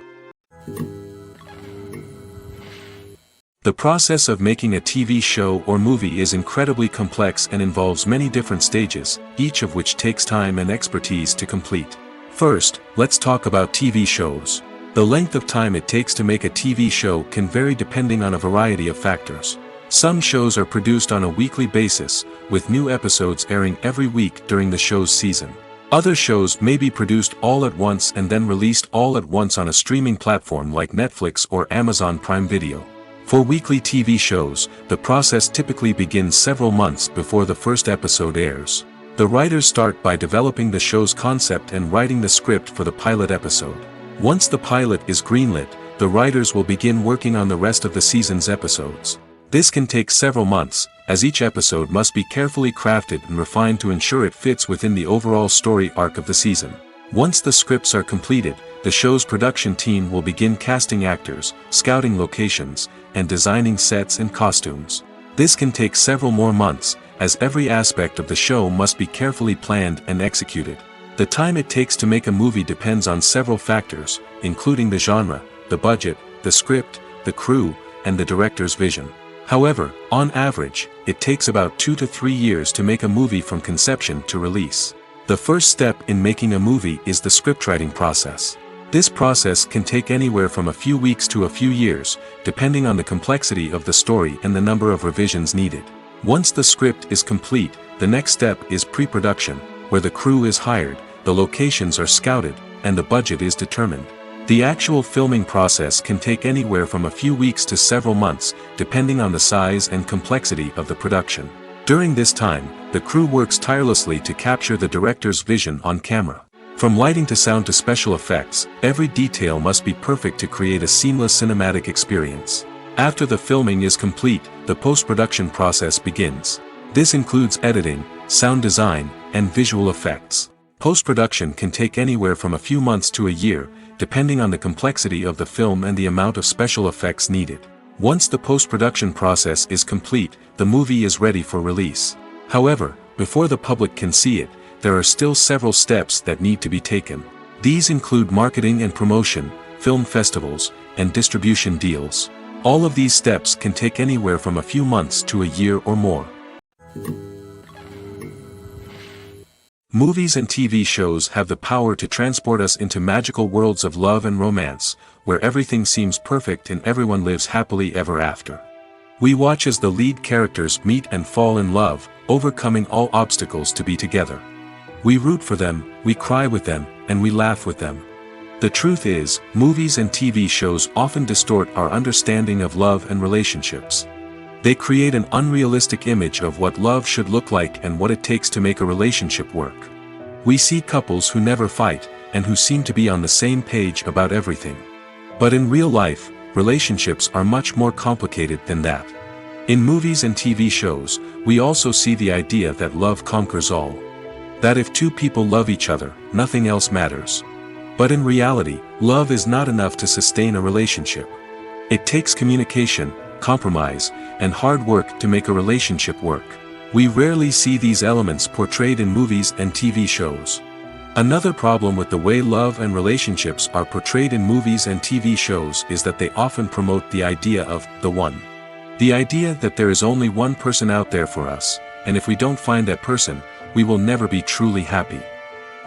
The process of making a TV show or movie is incredibly complex and involves many different stages, each of which takes time and expertise to complete. First, let's talk about TV shows. The length of time it takes to make a TV show can vary depending on a variety of factors. Some shows are produced on a weekly basis, with new episodes airing every week during the show's season. Other shows may be produced all at once and then released all at once on a streaming platform like Netflix or Amazon Prime Video. For weekly TV shows, the process typically begins several months before the first episode airs. The writers start by developing the show's concept and writing the script for the pilot episode. Once the pilot is greenlit, the writers will begin working on the rest of the season's episodes. This can take several months, as each episode must be carefully crafted and refined to ensure it fits within the overall story arc of the season. Once the scripts are completed, the show's production team will begin casting actors, scouting locations, and designing sets and costumes. This can take several more months, as every aspect of the show must be carefully planned and executed. The time it takes to make a movie depends on several factors, including the genre, the budget, the script, the crew, and the director's vision. However, on average, it takes about 2 to 3 years to make a movie from conception to release. The first step in making a movie is the scriptwriting process. This process can take anywhere from a few weeks to a few years, depending on the complexity of the story and the number of revisions needed. Once the script is complete, the next step is pre-production, where the crew is hired, the locations are scouted, and the budget is determined. The actual filming process can take anywhere from a few weeks to several months, depending on the size and complexity of the production. During this time, the crew works tirelessly to capture the director's vision on camera. From lighting to sound to special effects, every detail must be perfect to create a seamless cinematic experience. After the filming is complete, the post-production process begins. This includes editing, sound design, and visual effects. Post-production can take anywhere from a few months to a year, depending on the complexity of the film and the amount of special effects needed. Once the post-production process is complete, the movie is ready for release. However, before the public can see it, there are still several steps that need to be taken. These include marketing and promotion, film festivals, and distribution deals. All of these steps can take anywhere from a few months to a year or more. Movies and TV shows have the power to transport us into magical worlds of love and romance, where everything seems perfect and everyone lives happily ever after. We watch as the lead characters meet and fall in love, overcoming all obstacles to be together. We root for them, we cry with them, and we laugh with them. The truth is, movies and TV shows often distort our understanding of love and relationships. They create an unrealistic image of what love should look like and what it takes to make a relationship work. We see couples who never fight, and who seem to be on the same page about everything. But in real life, relationships are much more complicated than that. In movies and TV shows, we also see the idea that love conquers all. That if two people love each other, nothing else matters. But in reality, love is not enough to sustain a relationship. It takes communication, compromise, and hard work to make a relationship work. We rarely see these elements portrayed in movies and TV shows. Another problem with the way love and relationships are portrayed in movies and TV shows is that they often promote the idea of the one. The idea that there is only one person out there for us, and if we don't find that person, we will never be truly happy.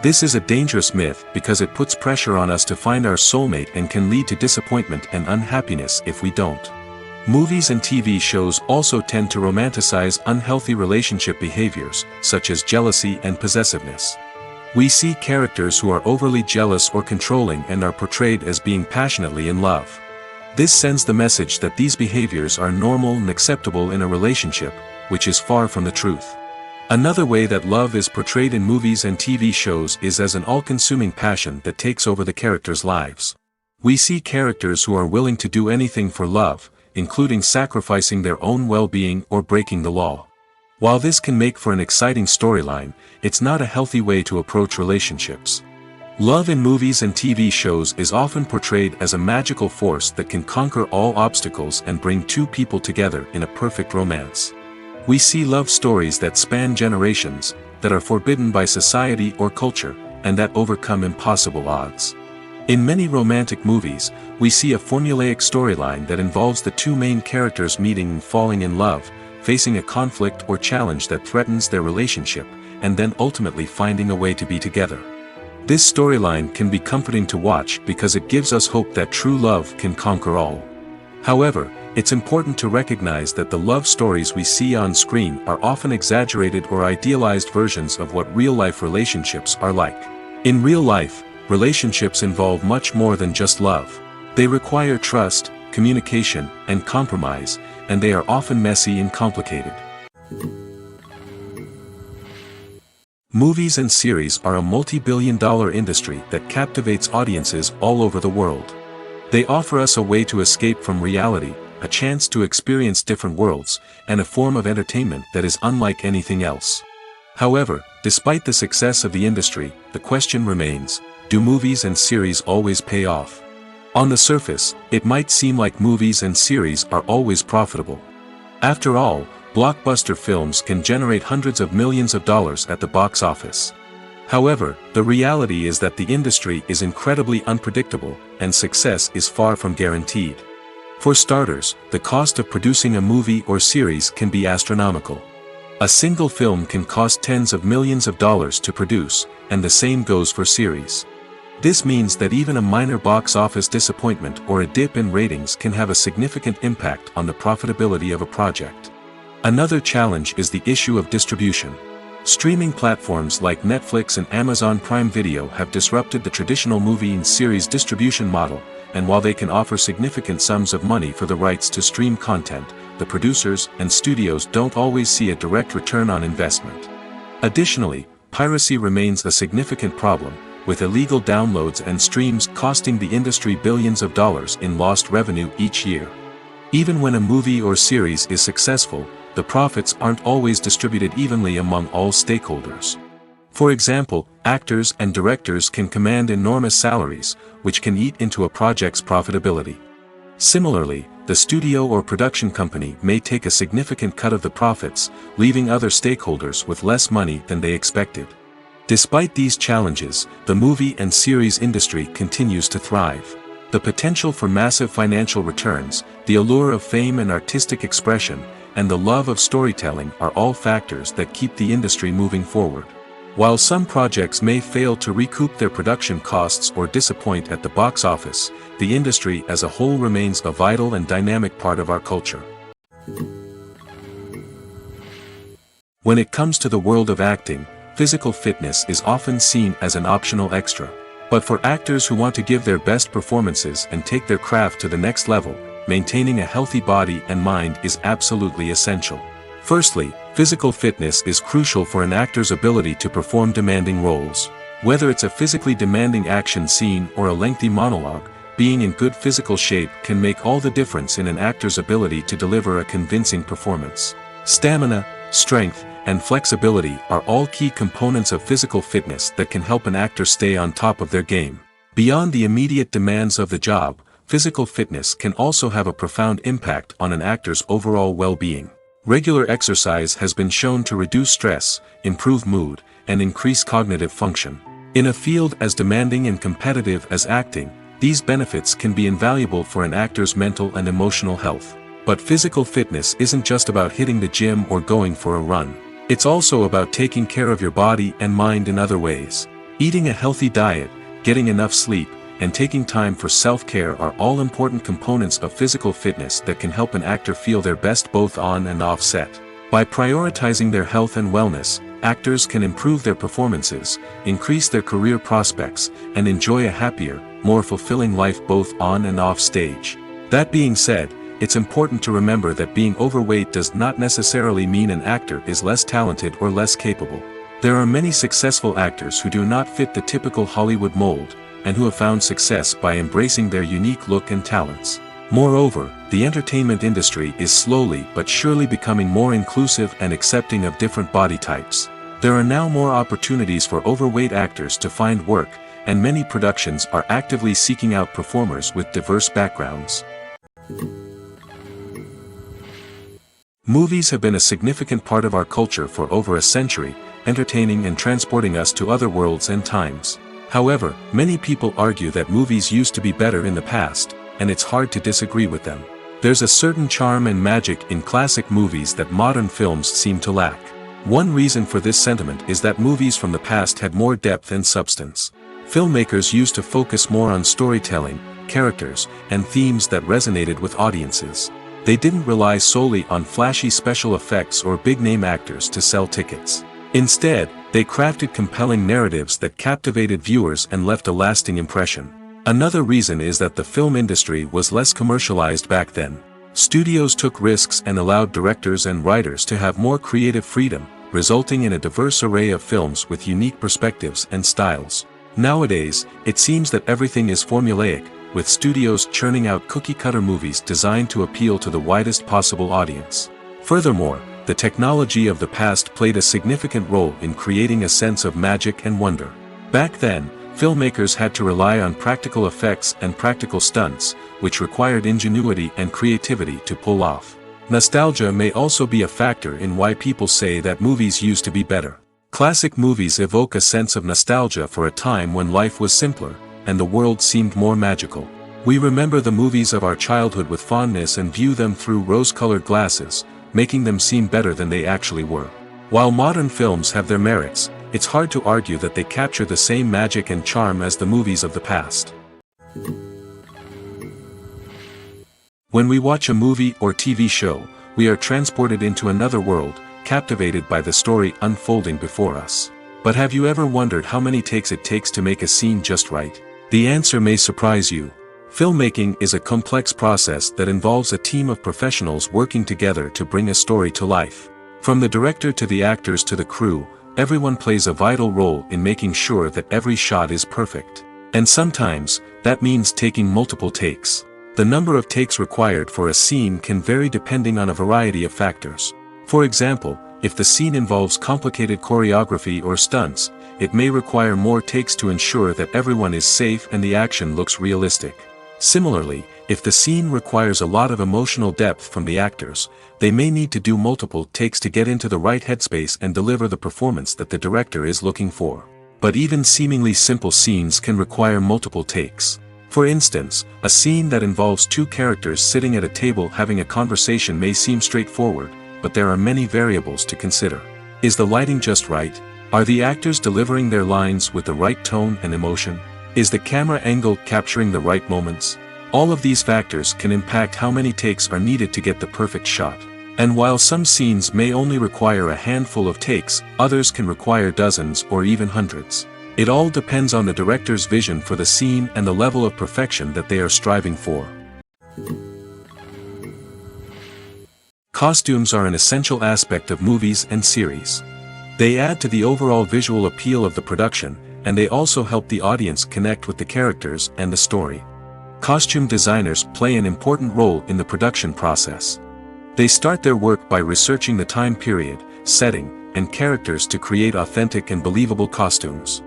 This is a dangerous myth because it puts pressure on us to find our soulmate and can lead to disappointment and unhappiness if we don't. Movies and TV shows also tend to romanticize unhealthy relationship behaviors, such as jealousy and possessiveness. We see characters who are overly jealous or controlling and are portrayed as being passionately in love. This sends the message that these behaviors are normal and acceptable in a relationship, which is far from the truth. Another way that love is portrayed in movies and TV shows is as an all-consuming passion that takes over the characters' lives. We see characters who are willing to do anything for love, including sacrificing their own well-being or breaking the law. While this can make for an exciting storyline, it's not a healthy way to approach relationships. Love in movies and TV shows is often portrayed as a magical force that can conquer all obstacles and bring two people together in a perfect romance. We see love stories that span generations, that are forbidden by society or culture, and that overcome impossible odds. In many romantic movies, we see a formulaic storyline that involves the two main characters meeting and falling in love, facing a conflict or challenge that threatens their relationship, and then ultimately finding a way to be together. This storyline can be comforting to watch because it gives us hope that true love can conquer all. However, it's important to recognize that the love stories we see on screen are often exaggerated or idealized versions of what real-life relationships are like. In real life, relationships involve much more than just love. They require trust, communication, and compromise, and they are often messy and complicated. Movies and series are a multi-billion-dollar industry that captivates audiences all over the world. They offer us a way to escape from reality, a chance to experience different worlds, and a form of entertainment that is unlike anything else. However, despite the success of the industry, the question remains, do movies and series always pay off? On the surface, it might seem like movies and series are always profitable. After all, blockbuster films can generate hundreds of millions of dollars at the box office. However, the reality is that the industry is incredibly unpredictable, and success is far from guaranteed. For starters, the cost of producing a movie or series can be astronomical. A single film can cost tens of millions of dollars to produce, and the same goes for series. This means that even a minor box office disappointment or a dip in ratings can have a significant impact on the profitability of a project. Another challenge is the issue of distribution. Streaming platforms like Netflix and Amazon Prime Video have disrupted the traditional movie and series distribution model, and while they can offer significant sums of money for the rights to stream content, the producers and studios don't always see a direct return on investment. Additionally, piracy remains a significant problem, with illegal downloads and streams costing the industry billions of dollars in lost revenue each year. Even when a movie or series is successful, the profits aren't always distributed evenly among all stakeholders. For example, actors and directors can command enormous salaries, which can eat into a project's profitability. Similarly, the studio or production company may take a significant cut of the profits, leaving other stakeholders with less money than they expected. Despite these challenges, the movie and series industry continues to thrive. The potential for massive financial returns, the allure of fame and artistic expression, and the love of storytelling are all factors that keep the industry moving forward. While some projects may fail to recoup their production costs or disappoint at the box office, the industry as a whole remains a vital and dynamic part of our culture. When it comes to the world of acting, physical fitness is often seen as an optional extra. But for actors who want to give their best performances and take their craft to the next level, maintaining a healthy body and mind is absolutely essential. Firstly, physical fitness is crucial for an actor's ability to perform demanding roles. Whether it's a physically demanding action scene or a lengthy monologue, being in good physical shape can make all the difference in an actor's ability to deliver a convincing performance. Stamina, strength, and flexibility are all key components of physical fitness that can help an actor stay on top of their game. Beyond the immediate demands of the job, physical fitness can also have a profound impact on an actor's overall well-being. Regular exercise has been shown to reduce stress, improve mood, and increase cognitive function. In a field as demanding and competitive as acting, these benefits can be invaluable for an actor's mental and emotional health. But physical fitness isn't just about hitting the gym or going for a run. It's also about taking care of your body and mind in other ways. Eating a healthy diet, getting enough sleep, and taking time for self-care are all important components of physical fitness that can help an actor feel their best both on and off set. By prioritizing their health and wellness, actors can improve their performances, increase their career prospects, and enjoy a happier, more fulfilling life both on and off stage. That being said, it's important to remember that being overweight does not necessarily mean an actor is less talented or less capable. There are many successful actors who do not fit the typical Hollywood mold, and who have found success by embracing their unique look and talents. Moreover, the entertainment industry is slowly but surely becoming more inclusive and accepting of different body types. There are now more opportunities for overweight actors to find work, and many productions are actively seeking out performers with diverse backgrounds. Movies have been a significant part of our culture for over a century, entertaining and transporting us to other worlds and times. However, many people argue that movies used to be better in the past, and it's hard to disagree with them. There's a certain charm and magic in classic movies that modern films seem to lack. One reason for this sentiment is that movies from the past had more depth and substance. Filmmakers used to focus more on storytelling, characters, and themes that resonated with audiences. They didn't rely solely on flashy special effects or big-name actors to sell tickets. Instead, they crafted compelling narratives that captivated viewers and left a lasting impression. Another reason is that the film industry was less commercialized back then. Studios took risks and allowed directors and writers to have more creative freedom, resulting in a diverse array of films with unique perspectives and styles. Nowadays, it seems that everything is formulaic, with studios churning out cookie-cutter movies designed to appeal to the widest possible audience. Furthermore, the technology of the past played a significant role in creating a sense of magic and wonder. Back then, filmmakers had to rely on practical effects and practical stunts, which required ingenuity and creativity to pull off. Nostalgia may also be a factor in why people say that movies used to be better. Classic movies evoke a sense of nostalgia for a time when life was simpler, and the world seemed more magical. We remember the movies of our childhood with fondness and view them through rose-colored glasses, making them seem better than they actually were. While modern films have their merits, it's hard to argue that they capture the same magic and charm as the movies of the past. When we watch a movie or TV show, we are transported into another world, captivated by the story unfolding before us. But have you ever wondered how many takes it takes to make a scene just right? The answer may surprise you. Filmmaking is a complex process that involves a team of professionals working together to bring a story to life. From the director to the actors to the crew, everyone plays a vital role in making sure that every shot is perfect. And sometimes, that means taking multiple takes. The number of takes required for a scene can vary depending on a variety of factors. For example, if the scene involves complicated choreography or stunts, it may require more takes to ensure that everyone is safe and the action looks realistic. Similarly, if the scene requires a lot of emotional depth from the actors, they may need to do multiple takes to get into the right headspace and deliver the performance that the director is looking for. But even seemingly simple scenes can require multiple takes. For instance, a scene that involves two characters sitting at a table having a conversation may seem straightforward, but there are many variables to consider. Is the lighting just right? Are the actors delivering their lines with the right tone and emotion? Is the camera angle capturing the right moments? All of these factors can impact how many takes are needed to get the perfect shot. And while some scenes may only require a handful of takes, others can require dozens or even hundreds. It all depends on the director's vision for the scene and the level of perfection that they are striving for. Costumes are an essential aspect of movies and series. They add to the overall visual appeal of the production, and they also help the audience connect with the characters and the story. Costume designers play an important role in the production process. They start their work by researching the time period, setting, and characters to create authentic and believable costumes.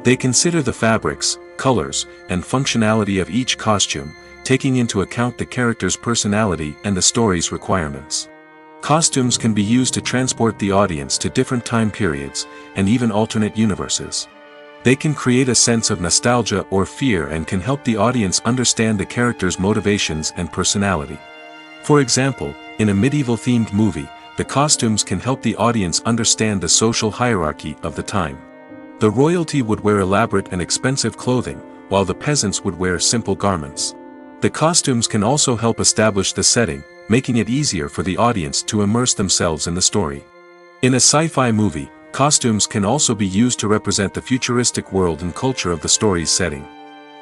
They consider the fabrics, colors, and functionality of each costume, taking into account the character's personality and the story's requirements. Costumes can be used to transport the audience to different time periods, and even alternate universes. They can create a sense of nostalgia or fear and can help the audience understand the character's motivations and personality. For example, in a medieval-themed movie, the costumes can help the audience understand the social hierarchy of the time. The royalty would wear elaborate and expensive clothing, while the peasants would wear simple garments. The costumes can also help establish the setting, making it easier for the audience to immerse themselves in the story. In a sci-fi movie, costumes can also be used to represent the futuristic world and culture of the story's setting.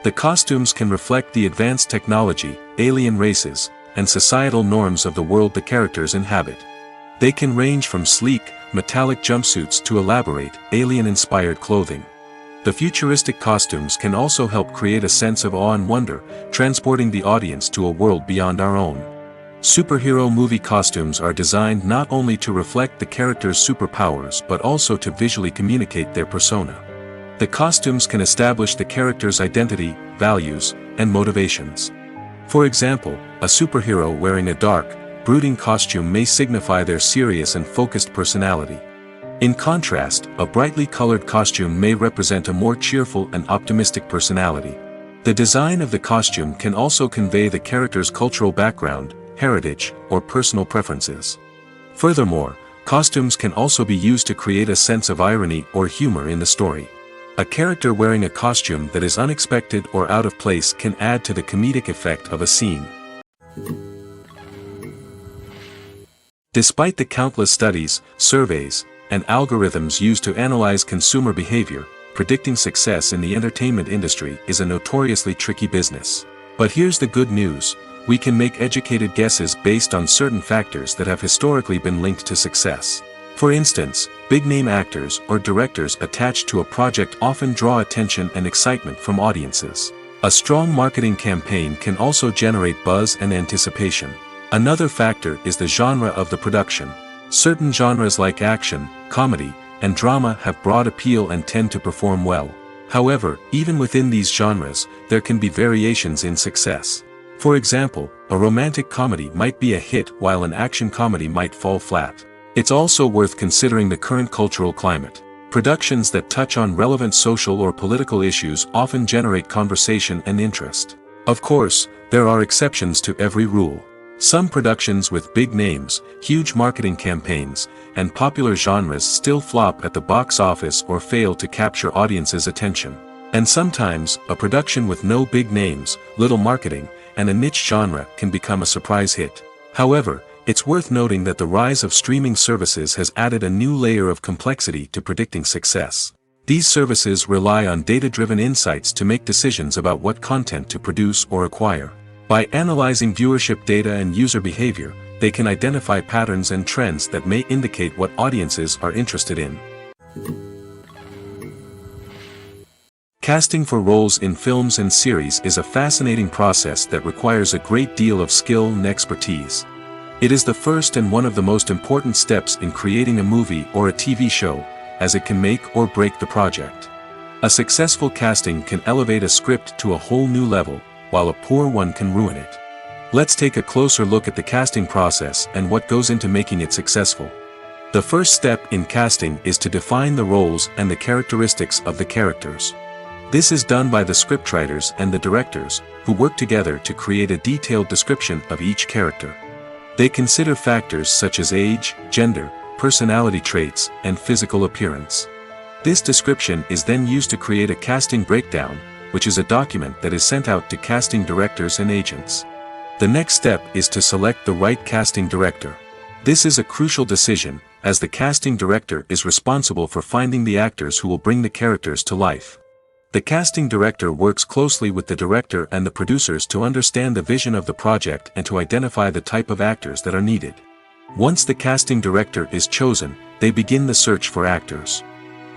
The costumes can reflect the advanced technology, alien races, and societal norms of the world the characters inhabit. They can range from sleek, metallic jumpsuits to elaborate, alien-inspired clothing. The futuristic costumes can also help create a sense of awe and wonder, transporting the audience to a world beyond our own. Superhero movie costumes are designed not only to reflect the character's superpowers but also to visually communicate their persona. The costumes can establish the character's identity, values, and motivations. For example, a superhero wearing a dark, brooding costume may signify their serious and focused personality. In contrast, a brightly colored costume may represent a more cheerful and optimistic personality. The design of the costume can also convey the character's cultural background, heritage, or personal preferences. Furthermore, costumes can also be used to create a sense of irony or humor in the story. A character wearing a costume that is unexpected or out of place can add to the comedic effect of a scene. Despite the countless studies, surveys, and algorithms used to analyze consumer behavior, predicting success in the entertainment industry is a notoriously tricky business. But here's the good news: we can make educated guesses based on certain factors that have historically been linked to success. For instance, big-name actors or directors attached to a project often draw attention and excitement from audiences. A strong marketing campaign can also generate buzz and anticipation. Another factor is the genre of the production. Certain genres like action, comedy, and drama have broad appeal and tend to perform well. However, even within these genres, there can be variations in success. For example, a romantic comedy might be a hit while an action comedy might fall flat. It's also worth considering the current cultural climate. Productions that touch on relevant social or political issues often generate conversation and interest. Of course, there are exceptions to every rule. Some productions with big names, huge marketing campaigns, and popular genres still flop at the box office or fail to capture audiences' attention. And sometimes, a production with no big names, little marketing, and a niche genre can become a surprise hit. However, it's worth noting that the rise of streaming services has added a new layer of complexity to predicting success. These services rely on data-driven insights to make decisions about what content to produce or acquire. By analyzing viewership data and user behavior, they can identify patterns and trends that may indicate what audiences are interested in. Casting for roles in films and series is a fascinating process that requires a great deal of skill and expertise. It is the first and one of the most important steps in creating a movie or a TV show, as it can make or break the project. A successful casting can elevate a script to a whole new level, while a poor one can ruin it. Let's take a closer look at the casting process and what goes into making it successful. The first step in casting is to define the roles and the characteristics of the characters. This is done by the scriptwriters and the directors, who work together to create a detailed description of each character. They consider factors such as age, gender, personality traits, and physical appearance. This description is then used to create a casting breakdown, which is a document that is sent out to casting directors and agents. The next step is to select the right casting director. This is a crucial decision, as the casting director is responsible for finding the actors who will bring the characters to life. The casting director works closely with the director and the producers to understand the vision of the project and to identify the type of actors that are needed. Once the casting director is chosen, they begin the search for actors.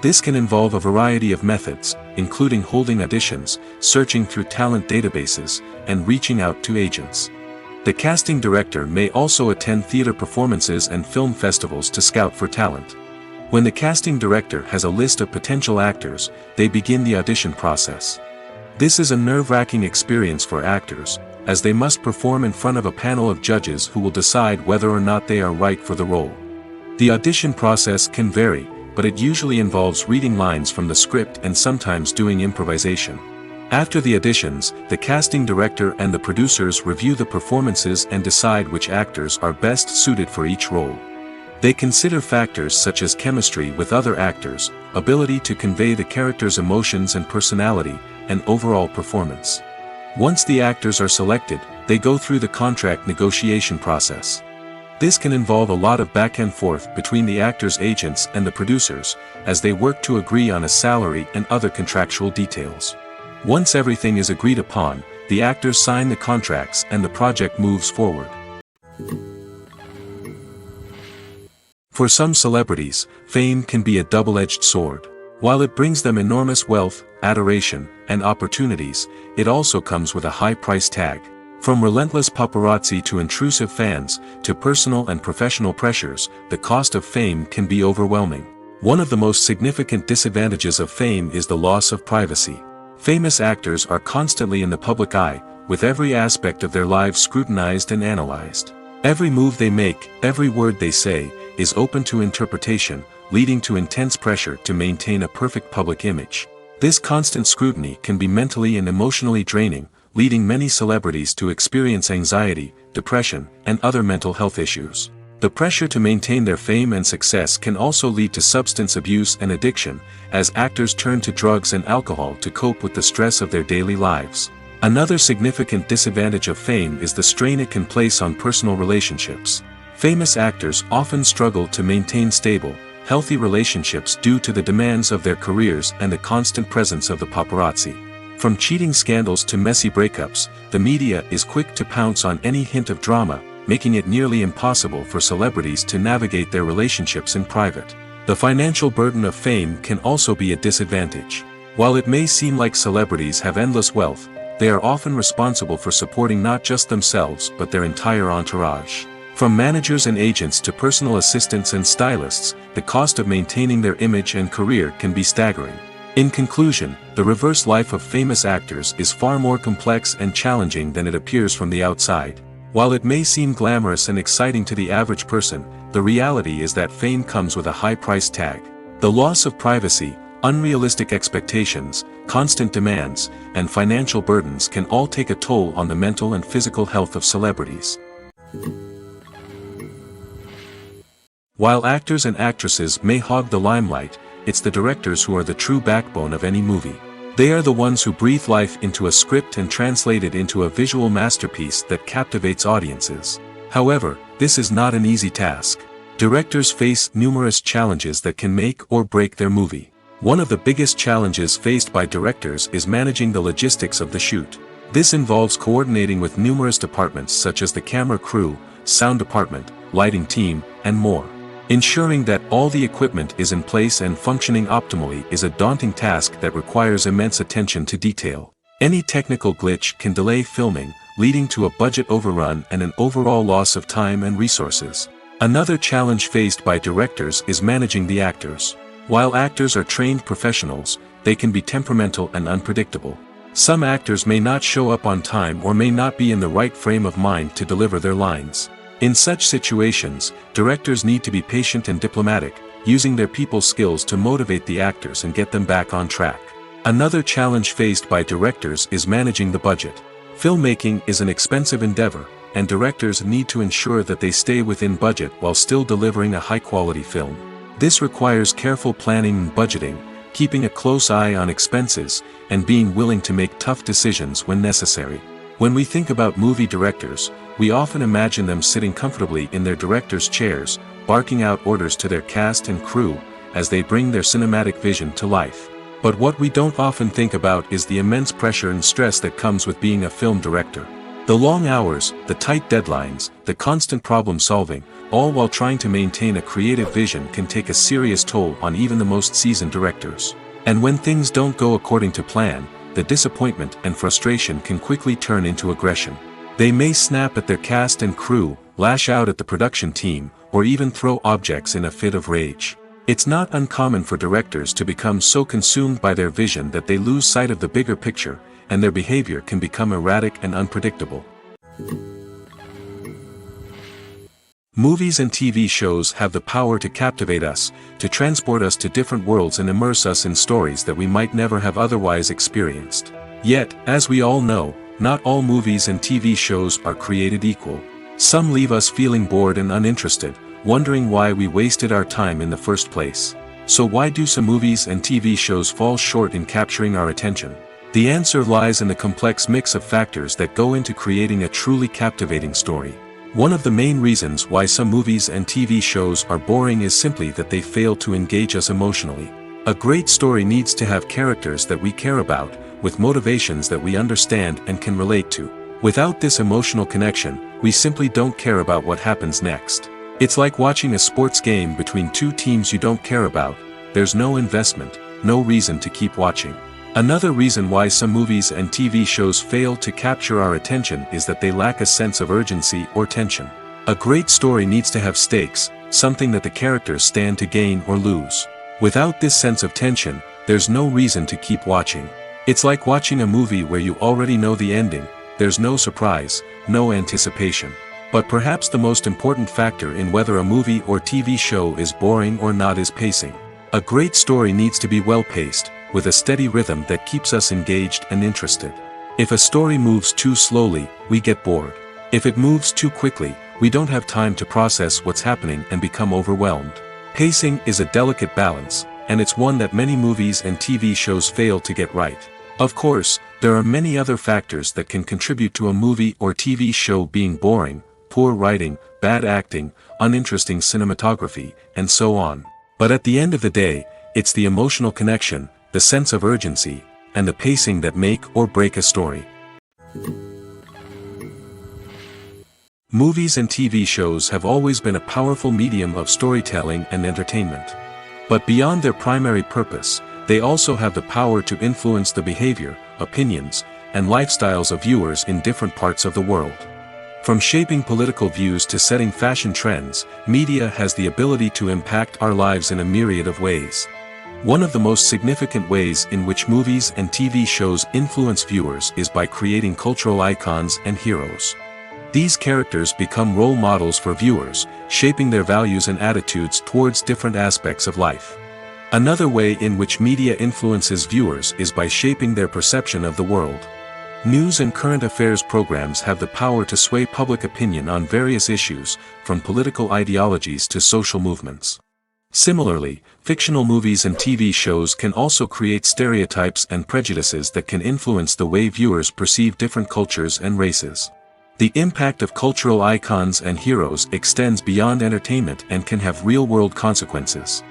This can involve a variety of methods, including holding auditions, searching through talent databases, and reaching out to agents. The casting director may also attend theater performances and film festivals to scout for talent. When the casting director has a list of potential actors, they begin the audition process. This is a nerve-wracking experience for actors, as they must perform in front of a panel of judges who will decide whether or not they are right for the role. The audition process can vary, but it usually involves reading lines from the script and sometimes doing improvisation. After the auditions, the casting director and the producers review the performances and decide which actors are best suited for each role. They consider factors such as chemistry with other actors, ability to convey the character's emotions and personality, and overall performance. Once the actors are selected, they go through the contract negotiation process. This can involve a lot of back and forth between the actors' agents and the producers, as they work to agree on a salary and other contractual details. Once everything is agreed upon, the actors sign the contracts and the project moves forward. For some celebrities, fame can be a double-edged sword. While it brings them enormous wealth, adoration, and opportunities, it also comes with a high price tag. From relentless paparazzi to intrusive fans, to personal and professional pressures, the cost of fame can be overwhelming. One of the most significant disadvantages of fame is the loss of privacy. Famous actors are constantly in the public eye, with every aspect of their lives scrutinized and analyzed. Every move they make, every word they say, is open to interpretation, leading to intense pressure to maintain a perfect public image. This constant scrutiny can be mentally and emotionally draining, leading many celebrities to experience anxiety, depression, and other mental health issues. The pressure to maintain their fame and success can also lead to substance abuse and addiction, as actors turn to drugs and alcohol to cope with the stress of their daily lives. Another significant disadvantage of fame is the strain it can place on personal relationships. Famous actors often struggle to maintain stable, healthy relationships due to the demands of their careers and the constant presence of the paparazzi. From cheating scandals to messy breakups, the media is quick to pounce on any hint of drama, making it nearly impossible for celebrities to navigate their relationships in private. The financial burden of fame can also be a disadvantage. While it may seem like celebrities have endless wealth, they are often responsible for supporting not just themselves but their entire entourage. From managers and agents to personal assistants and stylists, the cost of maintaining their image and career can be staggering. In conclusion, the reverse life of famous actors is far more complex and challenging than it appears from the outside. While it may seem glamorous and exciting to the average person, the reality is that fame comes with a high price tag. The loss of privacy, Unrealistic expectations, constant demands, and financial burdens can all take a toll on the mental and physical health of celebrities. While actors and actresses may hog the limelight, it's the directors who are the true backbone of any movie. They are the ones who breathe life into a script and translate it into a visual masterpiece that captivates audiences. However, this is not an easy task. Directors face numerous challenges that can make or break their movie. One of the biggest challenges faced by directors is managing the logistics of the shoot. This involves coordinating with numerous departments such as the camera crew, sound department, lighting team, and more. Ensuring that all the equipment is in place and functioning optimally is a daunting task that requires immense attention to detail. Any technical glitch can delay filming, leading to a budget overrun and an overall loss of time and resources. Another challenge faced by directors is managing the actors. While actors are trained professionals, they can be temperamental and unpredictable. Some actors may not show up on time or may not be in the right frame of mind to deliver their lines. In such situations, directors need to be patient and diplomatic, using their people skills to motivate the actors and get them back on track. Another challenge faced by directors is managing the budget. Filmmaking is an expensive endeavor, and directors need to ensure that they stay within budget while still delivering a high-quality film. This requires careful planning and budgeting, keeping a close eye on expenses, and being willing to make tough decisions when necessary. When we think about movie directors, we often imagine them sitting comfortably in their director's chairs, barking out orders to their cast and crew, as they bring their cinematic vision to life. But what we don't often think about is the immense pressure and stress that comes with being a film director. The long hours, the tight deadlines, the constant problem solving, all while trying to maintain a creative vision can take a serious toll on even the most seasoned directors. And when things don't go according to plan, the disappointment and frustration can quickly turn into aggression. They may snap at their cast and crew, lash out at the production team, or even throw objects in a fit of rage. It's not uncommon for directors to become so consumed by their vision that they lose sight of the bigger picture, and their behavior can become erratic and unpredictable. Movies and TV shows have the power to captivate us, to transport us to different worlds and immerse us in stories that we might never have otherwise experienced. Yet, as we all know, not all movies and TV shows are created equal. Some leave us feeling bored and uninterested, wondering why we wasted our time in the first place. So why do some movies and TV shows fall short in capturing our attention? The answer lies in the complex mix of factors that go into creating a truly captivating story. One of the main reasons why some movies and TV shows are boring is simply that they fail to engage us emotionally. A great story needs to have characters that we care about, with motivations that we understand and can relate to. Without this emotional connection, we simply don't care about what happens next. It's like watching a sports game between two teams you don't care about. There's no investment, no reason to keep watching. Another reason why some movies and TV shows fail to capture our attention is that they lack a sense of urgency or tension. A great story needs to have stakes, something that the characters stand to gain or lose. Without this sense of tension, there's no reason to keep watching. It's like watching a movie where you already know the ending, there's no surprise, no anticipation. But perhaps the most important factor in whether a movie or TV show is boring or not is pacing. A great story needs to be well-paced, with a steady rhythm that keeps us engaged and interested. If a story moves too slowly, we get bored. If it moves too quickly, we don't have time to process what's happening and become overwhelmed. Pacing is a delicate balance, and it's one that many movies and TV shows fail to get right. Of course, there are many other factors that can contribute to a movie or TV show being boring: poor writing, bad acting, uninteresting cinematography, and so on. But at the end of the day, it's the emotional connection, the sense of urgency, and the pacing that make or break a story. Movies and TV shows have always been a powerful medium of storytelling and entertainment. But beyond their primary purpose, they also have the power to influence the behavior, opinions, and lifestyles of viewers in different parts of the world. From shaping political views to setting fashion trends, media has the ability to impact our lives in a myriad of ways. One of the most significant ways in which movies and TV shows influence viewers is by creating cultural icons and heroes. These characters become role models for viewers, shaping their values and attitudes towards different aspects of life. Another way in which media influences viewers is by shaping their perception of the world. News and current affairs programs have the power to sway public opinion on various issues, from political ideologies to social movements. Similarly, fictional movies and TV shows can also create stereotypes and prejudices that can influence the way viewers perceive different cultures and races. The impact of cultural icons and heroes extends beyond entertainment and can have real-world consequences.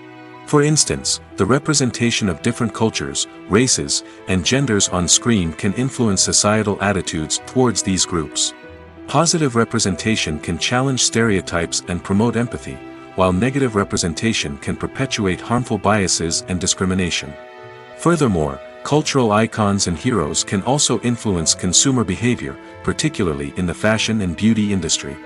For instance, the representation of different cultures, races, and genders on screen can influence societal attitudes towards these groups. Positive representation can challenge stereotypes and promote empathy, while negative representation can perpetuate harmful biases and discrimination. Furthermore, cultural icons and heroes can also influence consumer behavior, particularly in the fashion and beauty industry.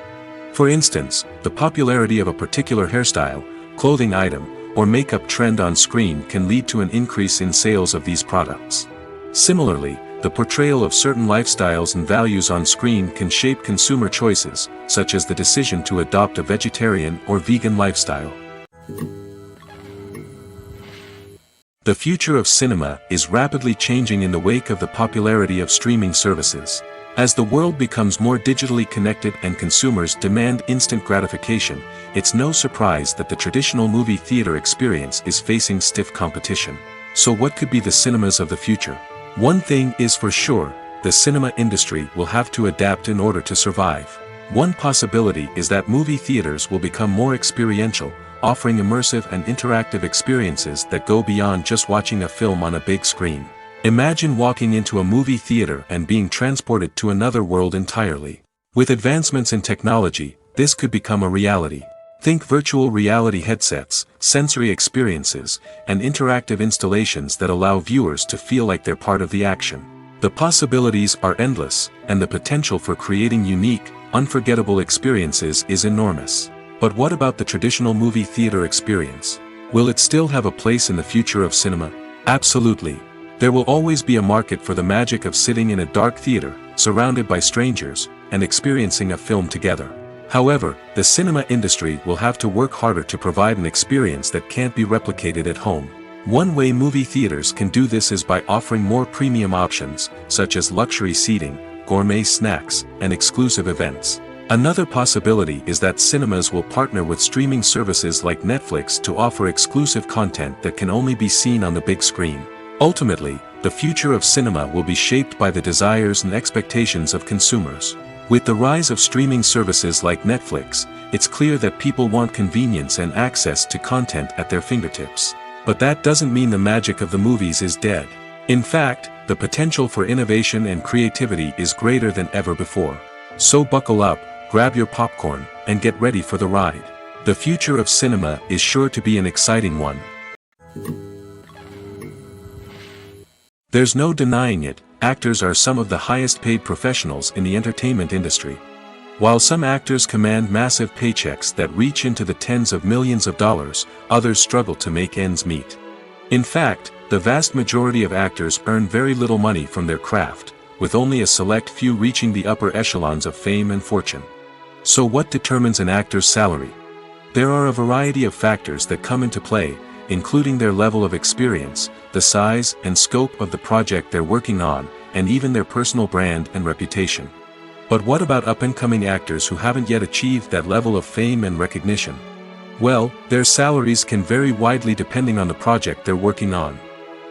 For instance, the popularity of a particular hairstyle, clothing item, or makeup trend on screen can lead to an increase in sales of these products. Similarly, the portrayal of certain lifestyles and values on screen can shape consumer choices, such as the decision to adopt a vegetarian or vegan lifestyle. The future of cinema is rapidly changing in the wake of the popularity of streaming services. As the world becomes more digitally connected and consumers demand instant gratification, it's no surprise that the traditional movie theater experience is facing stiff competition. So what could be the cinemas of the future? One thing is for sure, the cinema industry will have to adapt in order to survive. One possibility is that movie theaters will become more experiential, offering immersive and interactive experiences that go beyond just watching a film on a big screen. Imagine walking into a movie theater and being transported to another world entirely. With advancements in technology, this could become a reality. Think virtual reality headsets, sensory experiences, and interactive installations that allow viewers to feel like they're part of the action. The possibilities are endless, and the potential for creating unique, unforgettable experiences is enormous. But what about the traditional movie theater experience? Will it still have a place in the future of cinema? Absolutely. There will always be a market for the magic of sitting in a dark theater, surrounded by strangers, and experiencing a film together. However, the cinema industry will have to work harder to provide an experience that can't be replicated at home. One way movie theaters can do this is by offering more premium options, such as luxury seating, gourmet snacks, and exclusive events. Another possibility is that cinemas will partner with streaming services like Netflix to offer exclusive content that can only be seen on the big screen. Ultimately, the future of cinema will be shaped by the desires and expectations of consumers. With the rise of streaming services like Netflix, it's clear that people want convenience and access to content at their fingertips. But that doesn't mean the magic of the movies is dead. In fact, the potential for innovation and creativity is greater than ever before. So buckle up, grab your popcorn, and get ready for the ride. The future of cinema is sure to be an exciting one. There's no denying it, actors are some of the highest paid professionals in the entertainment industry. While some actors command massive paychecks that reach into the tens of millions of dollars, others struggle to make ends meet. In fact, the vast majority of actors earn very little money from their craft, with only a select few reaching the upper echelons of fame and fortune. So what determines an actor's salary? There are a variety of factors that come into play, including their level of experience, the size and scope of the project they're working on, and even their personal brand and reputation. But what about up-and-coming actors who haven't yet achieved that level of fame and recognition? Well, their salaries can vary widely depending on the project they're working on.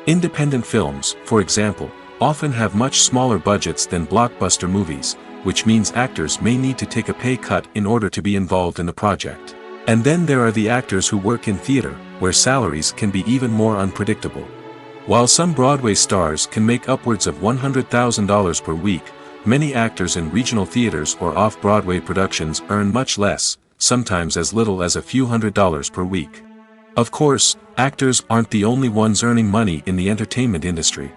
Independent films, for example, often have much smaller budgets than blockbuster movies, which means actors may need to take a pay cut in order to be involved in the project. And then there are the actors who work in theater, where salaries can be even more unpredictable. While some Broadway stars can make upwards of $100,000 per week, many actors in regional theaters or off-Broadway productions earn much less, sometimes as little as a few $100s per week. Of course, actors aren't the only ones earning money in the entertainment industry.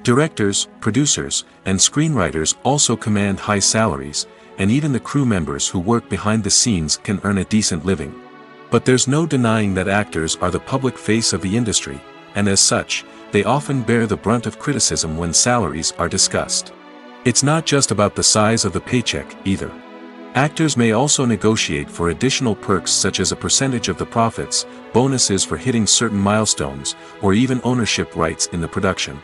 Directors, producers, and screenwriters also command high salaries, and even the crew members who work behind the scenes can earn a decent living. But there's no denying that actors are the public face of the industry, and as such, they often bear the brunt of criticism when salaries are discussed. It's not just about the size of the paycheck, either. Actors may also negotiate for additional perks such as a percentage of the profits, bonuses for hitting certain milestones, or even ownership rights in the production.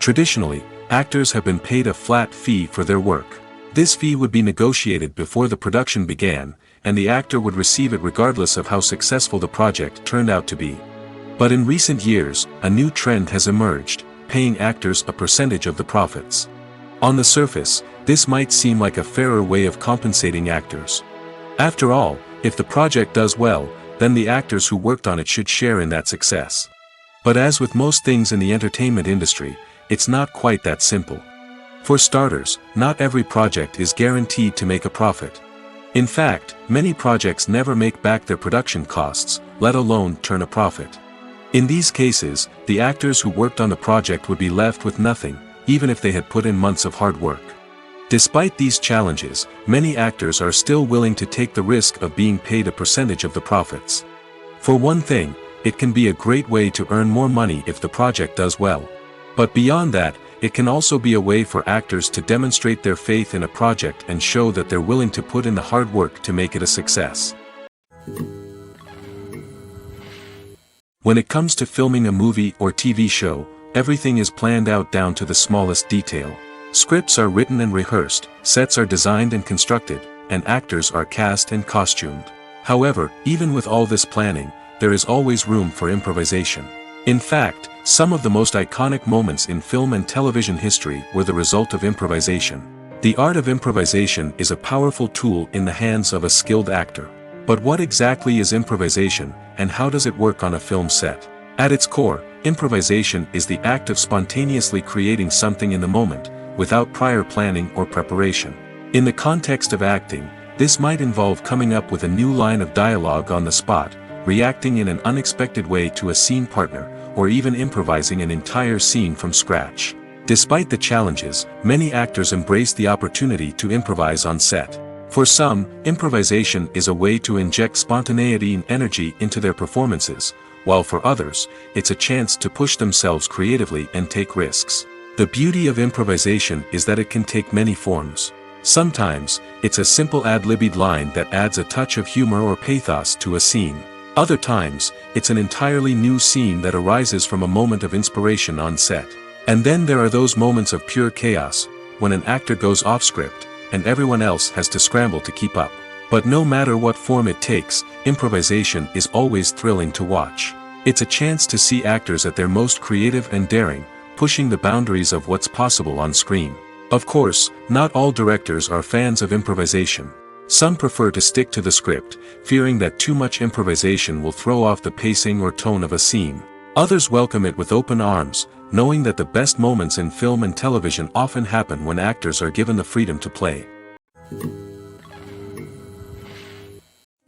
Traditionally, actors have been paid a flat fee for their work. This fee would be negotiated before the production began, and the actor would receive it regardless of how successful the project turned out to be. But in recent years, a new trend has emerged, paying actors a percentage of the profits. On the surface, this might seem like a fairer way of compensating actors. After all, if the project does well, then the actors who worked on it should share in that success. But as with most things in the entertainment industry, it's not quite that simple. For starters, not every project is guaranteed to make a profit. In fact, many projects never make back their production costs, let alone turn a profit. In these cases, the actors who worked on the project would be left with nothing, even if they had put in months of hard work. Despite these challenges, many actors are still willing to take the risk of being paid a percentage of the profits. For one thing, it can be a great way to earn more money if the project does well. But beyond that, it can also be a way for actors to demonstrate their faith in a project and show that they're willing to put in the hard work to make it a success. When it comes to filming a movie or TV show, everything is planned out down to the smallest detail. Scripts are written and rehearsed, sets are designed and constructed, and actors are cast and costumed. However, even with all this planning, there is always room for improvisation. In fact, some of the most iconic moments in film and television history were the result of improvisation. The art of improvisation is a powerful tool in the hands of a skilled actor. But what exactly is improvisation, and how does it work on a film set? At its core, improvisation is the act of spontaneously creating something in the moment, without prior planning or preparation. In the context of acting, this might involve coming up with a new line of dialogue on the spot, reacting in an unexpected way to a scene partner, or even improvising an entire scene from scratch. Despite the challenges, many actors embrace the opportunity to improvise on set. For some, improvisation is a way to inject spontaneity and energy into their performances, while for others, it's a chance to push themselves creatively and take risks. The beauty of improvisation is that it can take many forms. Sometimes, it's a simple ad-libbed line that adds a touch of humor or pathos to a scene. Other times, it's an entirely new scene that arises from a moment of inspiration on set. And then there are those moments of pure chaos, when an actor goes off script, and everyone else has to scramble to keep up. But no matter what form it takes, improvisation is always thrilling to watch. It's a chance to see actors at their most creative and daring, pushing the boundaries of what's possible on screen. Of course, not all directors are fans of improvisation. Some prefer to stick to the script, fearing that too much improvisation will throw off the pacing or tone of a scene. Others welcome it with open arms, knowing that the best moments in film and television often happen when actors are given the freedom to play.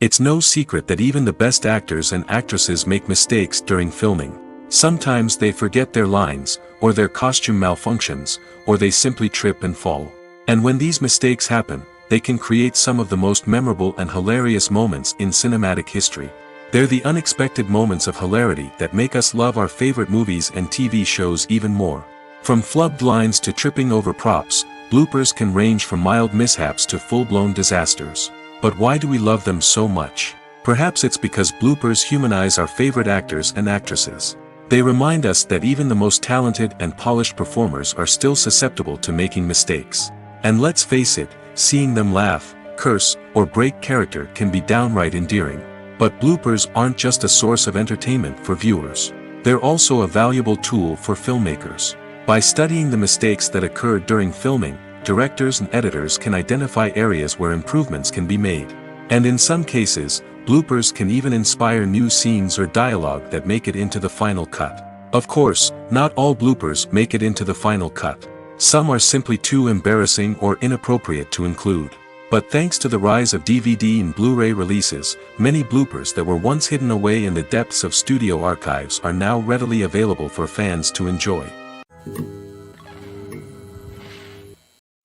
It's no secret that even the best actors and actresses make mistakes during filming. Sometimes they forget their lines, or their costume malfunctions, or they simply trip and fall. And when these mistakes happen, they can create some of the most memorable and hilarious moments in cinematic history. They're the unexpected moments of hilarity that make us love our favorite movies and TV shows even more. From flubbed lines to tripping over props, bloopers can range from mild mishaps to full-blown disasters. But why do we love them so much? Perhaps it's because bloopers humanize our favorite actors and actresses. They remind us that even the most talented and polished performers are still susceptible to making mistakes. And let's face it, seeing them laugh, curse, or break character can be downright endearing. But bloopers aren't just a source of entertainment for viewers. They're also a valuable tool for filmmakers. By studying the mistakes that occurred during filming, directors and editors can identify areas where improvements can be made. And in some cases, bloopers can even inspire new scenes or dialogue that make it into the final cut. Of course, not all bloopers make it into the final cut. Some are simply too embarrassing or inappropriate to include. But thanks to the rise of DVD and Blu-ray releases, many bloopers that were once hidden away in the depths of studio archives are now readily available for fans to enjoy.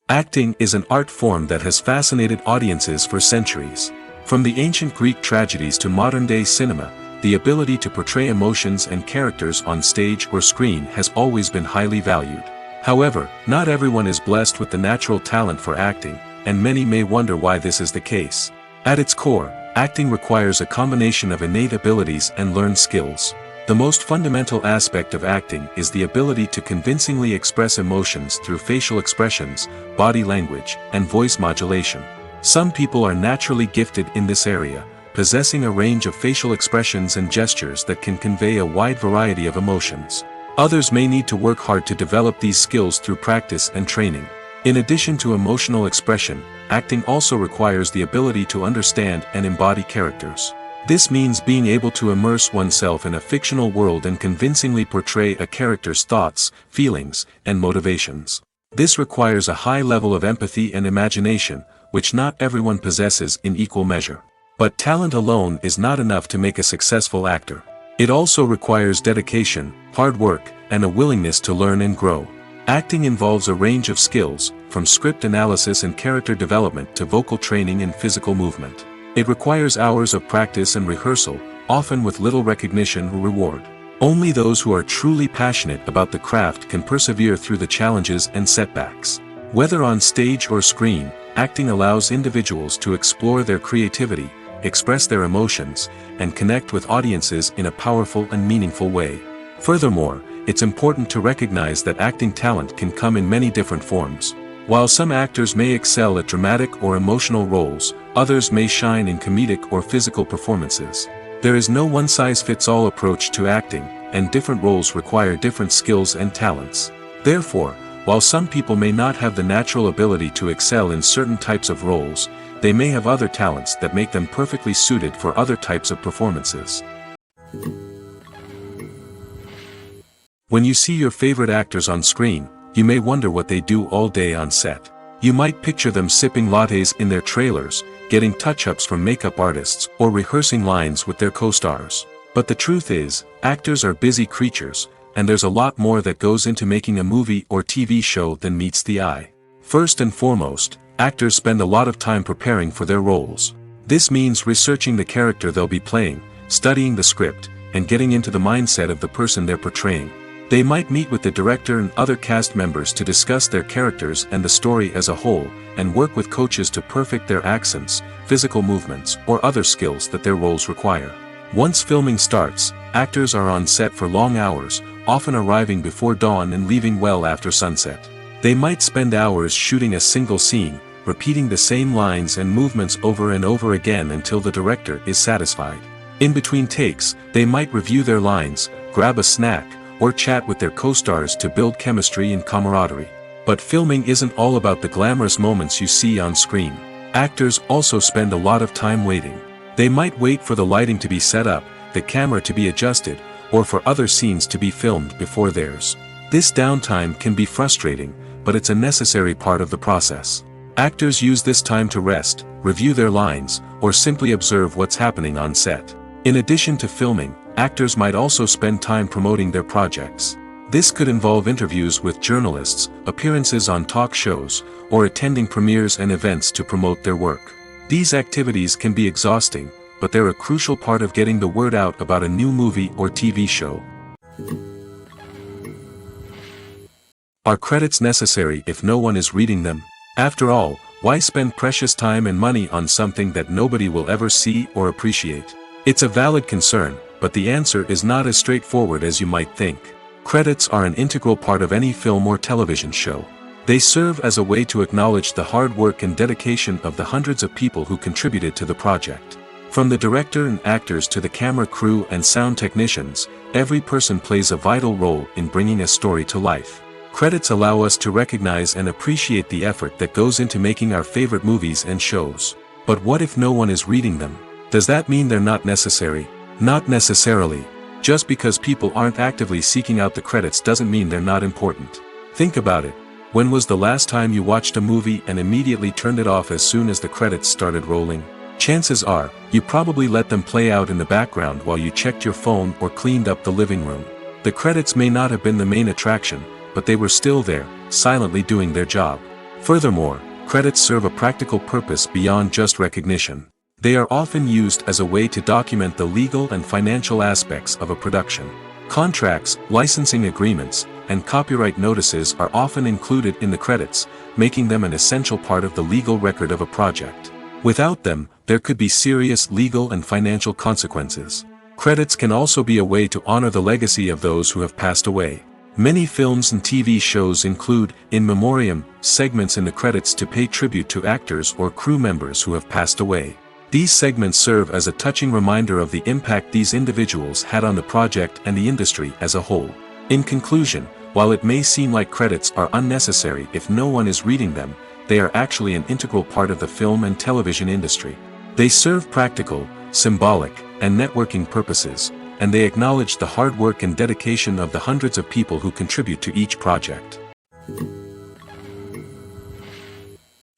Acting is an art form that has fascinated audiences for centuries. From the ancient Greek tragedies to modern-day cinema, the ability to portray emotions and characters on stage or screen has always been highly valued. However, not everyone is blessed with the natural talent for acting, and many may wonder why this is the case. At its core, acting requires a combination of innate abilities and learned skills. The most fundamental aspect of acting is the ability to convincingly express emotions through facial expressions, body language, and voice modulation. Some people are naturally gifted in this area, possessing a range of facial expressions and gestures that can convey a wide variety of emotions. Others may need to work hard to develop these skills through practice and training. In addition to emotional expression, acting also requires the ability to understand and embody characters. This means being able to immerse oneself in a fictional world and convincingly portray a character's thoughts, feelings, and motivations. This requires a high level of empathy and imagination, which not everyone possesses in equal measure. But talent alone is not enough to make a successful actor. It also requires dedication, hard work, and a willingness to learn and grow. Acting involves a range of skills, from script analysis and character development to vocal training and physical movement. It requires hours of practice and rehearsal, often with little recognition or reward. Only those who are truly passionate about the craft can persevere through the challenges and setbacks. Whether on stage or screen, acting allows individuals to explore their creativity, express their emotions, and connect with audiences in a powerful and meaningful way. Furthermore, it's important to recognize that acting talent can come in many different forms. While some actors may excel at dramatic or emotional roles, others may shine in comedic or physical performances. There is no one-size-fits-all approach to acting, and different roles require different skills and talents. Therefore, while some people may not have the natural ability to excel in certain types of roles, they may have other talents that make them perfectly suited for other types of performances. When you see your favorite actors on screen, you may wonder what they do all day on set. You might picture them sipping lattes in their trailers, getting touch-ups from makeup artists, or rehearsing lines with their co-stars. But the truth is, actors are busy creatures, and there's a lot more that goes into making a movie or TV show than meets the eye. First and foremost, actors spend a lot of time preparing for their roles. This means researching the character they'll be playing, studying the script, and getting into the mindset of the person they're portraying. They might meet with the director and other cast members to discuss their characters and the story as a whole, and work with coaches to perfect their accents, physical movements, or other skills that their roles require. Once filming starts, actors are on set for long hours, often arriving before dawn and leaving well after sunset. They might spend hours shooting a single scene, repeating the same lines and movements over and over again until the director is satisfied. In between takes, they might review their lines, grab a snack, or chat with their co-stars to build chemistry and camaraderie. But filming isn't all about the glamorous moments you see on screen. Actors also spend a lot of time waiting. They might wait for the lighting to be set up, the camera to be adjusted, or for other scenes to be filmed before theirs. This downtime can be frustrating, but it's a necessary part of the process. Actors use this time to rest, review their lines, or simply observe what's happening on set. In addition to filming, actors might also spend time promoting their projects. This could involve interviews with journalists, appearances on talk shows, or attending premieres and events to promote their work. These activities can be exhausting, but they're a crucial part of getting the word out about a new movie or TV show. Are credits necessary if no one is reading them? After all, why spend precious time and money on something that nobody will ever see or appreciate? It's a valid concern, but the answer is not as straightforward as you might think. Credits are an integral part of any film or television show. They serve as a way to acknowledge the hard work and dedication of the hundreds of people who contributed to the project. From the director and actors to the camera crew and sound technicians, every person plays a vital role in bringing a story to life. Credits allow us to recognize and appreciate the effort that goes into making our favorite movies and shows. But what if no one is reading them? Does that mean they're not necessary? Not necessarily. Just because people aren't actively seeking out the credits doesn't mean they're not important. Think about it. When was the last time you watched a movie and immediately turned it off as soon as the credits started rolling? Chances are, you probably let them play out in the background while you checked your phone or cleaned up the living room. The credits may not have been the main attraction, but they were still there, silently doing their job. Furthermore, credits serve a practical purpose beyond just recognition. They are often used as a way to document the legal and financial aspects of a production. Contracts, licensing agreements, and copyright notices are often included in the credits, making them an essential part of the legal record of a project. Without them, there could be serious legal and financial consequences. Credits can also be a way to honor the legacy of those who have passed away. Many films and TV shows include in memoriam segments in the credits to pay tribute to actors or crew members who have passed away. These segments serve as a touching reminder of the impact these individuals had on the project and the industry as a whole. In conclusion, while it may seem like credits are unnecessary if no one is reading them, they are actually an integral part of the film and television industry. They serve practical, symbolic, and networking purposes, and they acknowledge the hard work and dedication of the hundreds of people who contribute to each project.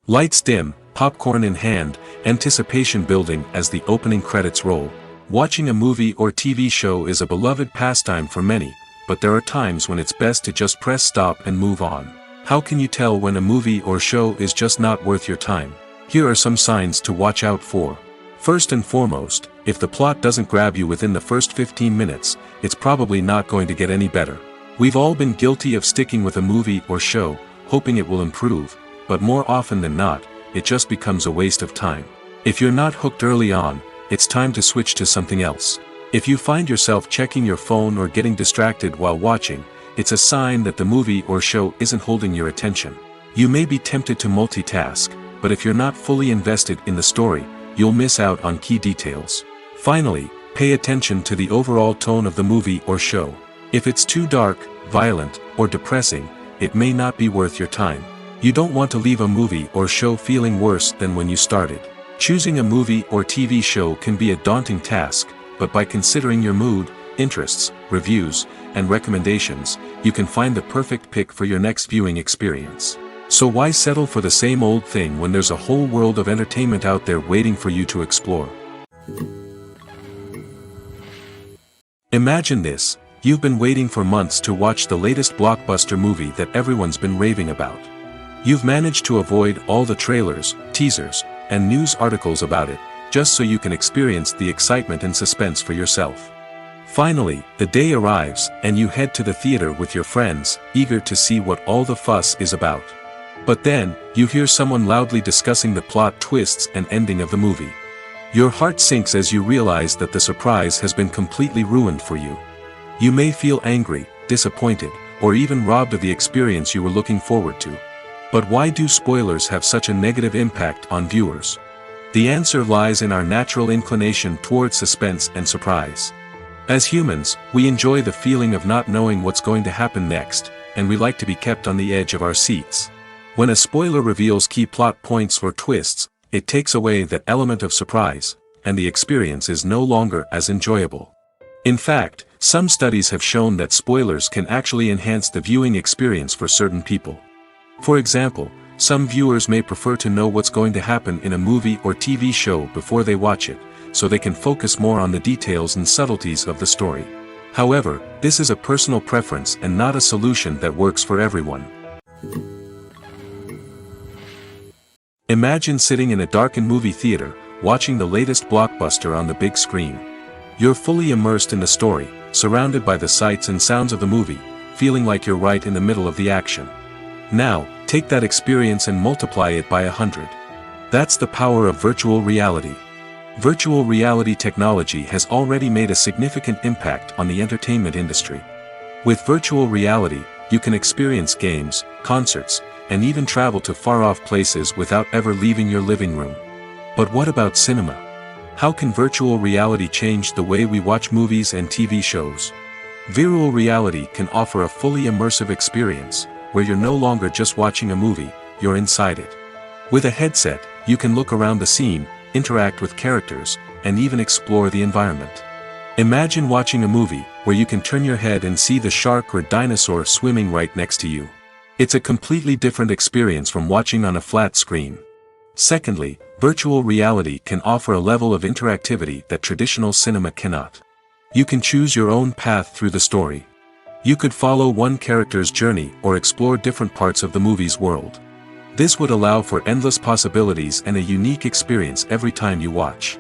Lights dim, popcorn in hand, anticipation building as the opening credits roll. Watching a movie or TV show is a beloved pastime for many, but there are times when it's best to just press stop and move on. How can you tell when a movie or show is just not worth your time? Here are some signs to watch out for. First and foremost, if the plot doesn't grab you within the first 15 minutes, it's probably not going to get any better. We've all been guilty of sticking with a movie or show, hoping it will improve, but more often than not, it just becomes a waste of time. If you're not hooked early on, it's time to switch to something else. If you find yourself checking your phone or getting distracted while watching, it's a sign that the movie or show isn't holding your attention. You may be tempted to multitask, but if you're not fully invested in the story, you'll miss out on key details. Finally, pay attention to the overall tone of the movie or show. If it's too dark, violent, or depressing, it may not be worth your time. You don't want to leave a movie or show feeling worse than when you started. Choosing a movie or TV show can be a daunting task, but by considering your mood, interests, reviews, and recommendations, you can find the perfect pick for your next viewing experience. So why settle for the same old thing when there's a whole world of entertainment out there waiting for you to explore? Imagine this: you've been waiting for months to watch the latest blockbuster movie that everyone's been raving about. You've managed to avoid all the trailers, teasers, and news articles about it, just so you can experience the excitement and suspense for yourself. Finally, the day arrives, and you head to the theater with your friends, eager to see what all the fuss is about. But then, you hear someone loudly discussing the plot twists and ending of the movie. Your heart sinks as you realize that the surprise has been completely ruined for you. You may feel angry, disappointed, or even robbed of the experience you were looking forward to. But why do spoilers have such a negative impact on viewers? The answer lies in our natural inclination toward suspense and surprise. As humans, we enjoy the feeling of not knowing what's going to happen next, and we like to be kept on the edge of our seats. When a spoiler reveals key plot points or twists, it takes away that element of surprise, and the experience is no longer as enjoyable. In fact, some studies have shown that spoilers can actually enhance the viewing experience for certain people. For example, some viewers may prefer to know what's going to happen in a movie or TV show before they watch it, so they can focus more on the details and subtleties of the story. However, this is a personal preference and not a solution that works for everyone. Imagine sitting in a darkened movie theater, watching the latest blockbuster on the big screen. You're fully immersed in the story, surrounded by the sights and sounds of the movie, feeling like you're right in the middle of the action. Now, take that experience and multiply it by 100. That's the power of virtual reality. Virtual reality technology has already made a significant impact on the entertainment industry. With virtual reality, you can experience games, concerts, and even travel to far-off places without ever leaving your living room. But what about cinema? How can virtual reality change the way we watch movies and TV shows? Virtual reality can offer a fully immersive experience, where you're no longer just watching a movie, you're inside it. With a headset, you can look around the scene, interact with characters, and even explore the environment. Imagine watching a movie where you can turn your head and see the shark or dinosaur swimming right next to you. It's a completely different experience from watching on a flat screen. Secondly, virtual reality can offer a level of interactivity that traditional cinema cannot. You can choose your own path through the story. You could follow one character's journey or explore different parts of the movie's world. This would allow for endless possibilities and a unique experience every time you watch.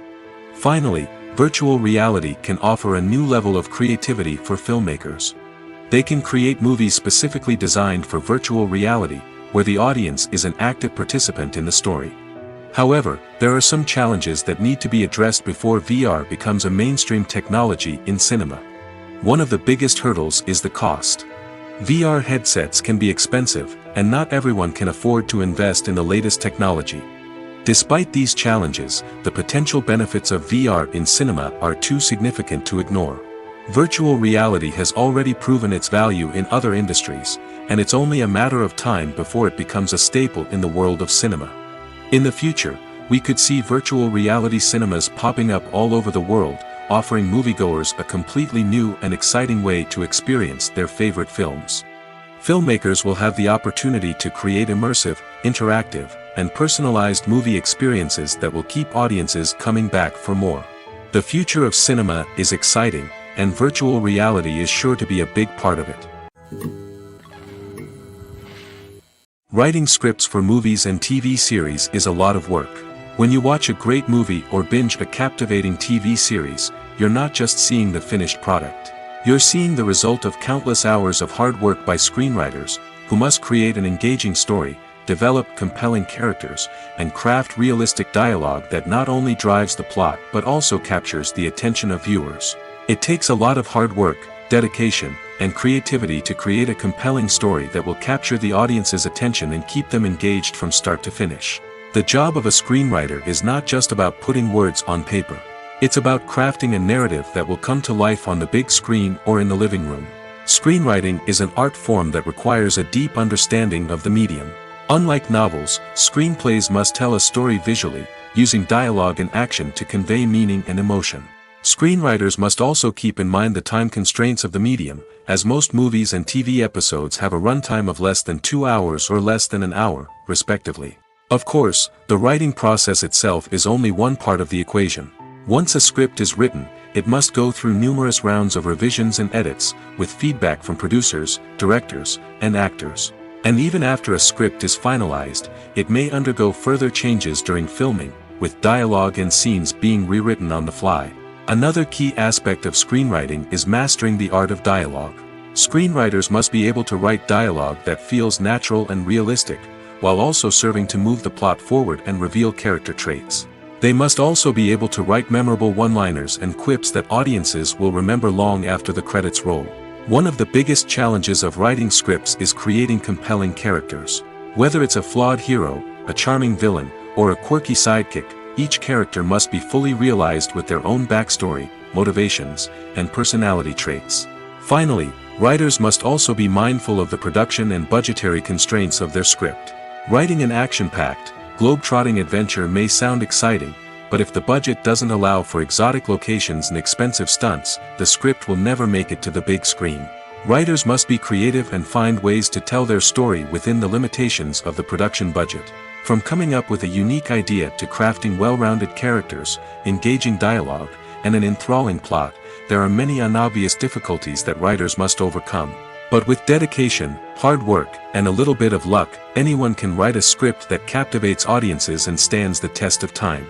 Finally, virtual reality can offer a new level of creativity for filmmakers. They can create movies specifically designed for virtual reality, where the audience is an active participant in the story. However, there are some challenges that need to be addressed before VR becomes a mainstream technology in cinema. One of the biggest hurdles is the cost. VR headsets can be expensive, and not everyone can afford to invest in the latest technology. Despite these challenges, the potential benefits of VR in cinema are too significant to ignore. Virtual reality has already proven its value in other industries, and it's only a matter of time before it becomes a staple in the world of cinema. In the future, we could see virtual reality cinemas popping up all over the world, offering moviegoers a completely new and exciting way to experience their favorite films. Filmmakers will have the opportunity to create immersive, interactive, and personalized movie experiences that will keep audiences coming back for more. The future of cinema is exciting, and virtual reality is sure to be a big part of it. Writing scripts for movies and TV series is a lot of work. When you watch a great movie or binge a captivating TV series, you're not just seeing the finished product. You're seeing the result of countless hours of hard work by screenwriters, who must create an engaging story, develop compelling characters, and craft realistic dialogue that not only drives the plot but also captures the attention of viewers. It takes a lot of hard work, dedication, and creativity to create a compelling story that will capture the audience's attention and keep them engaged from start to finish. The job of a screenwriter is not just about putting words on paper. It's about crafting a narrative that will come to life on the big screen or in the living room. Screenwriting is an art form that requires a deep understanding of the medium. Unlike novels, screenplays must tell a story visually, using dialogue and action to convey meaning and emotion. Screenwriters must also keep in mind the time constraints of the medium, as most movies and TV episodes have a runtime of less than 2 hours or less than an hour, respectively. Of course, the writing process itself is only one part of the equation. Once a script is written, it must go through numerous rounds of revisions and edits, with feedback from producers, directors, and actors. And even after a script is finalized, it may undergo further changes during filming, with dialogue and scenes being rewritten on the fly. Another key aspect of screenwriting is mastering the art of dialogue. Screenwriters must be able to write dialogue that feels natural and realistic, while also serving to move the plot forward and reveal character traits. They must also be able to write memorable one-liners and quips that audiences will remember long after the credits roll. One of the biggest challenges of writing scripts is creating compelling characters. Whether it's a flawed hero, a charming villain, or a quirky sidekick, each character must be fully realized with their own backstory, motivations, and personality traits. Finally, writers must also be mindful of the production and budgetary constraints of their script. Writing an action-packed, globe-trotting adventure may sound exciting, but if the budget doesn't allow for exotic locations and expensive stunts, the script will never make it to the big screen. Writers must be creative and find ways to tell their story within the limitations of the production budget. From coming up with a unique idea to crafting well-rounded characters, engaging dialogue, and an enthralling plot, there are many unobvious difficulties that writers must overcome. But with dedication, hard work, and a little bit of luck, anyone can write a script that captivates audiences and stands the test of time.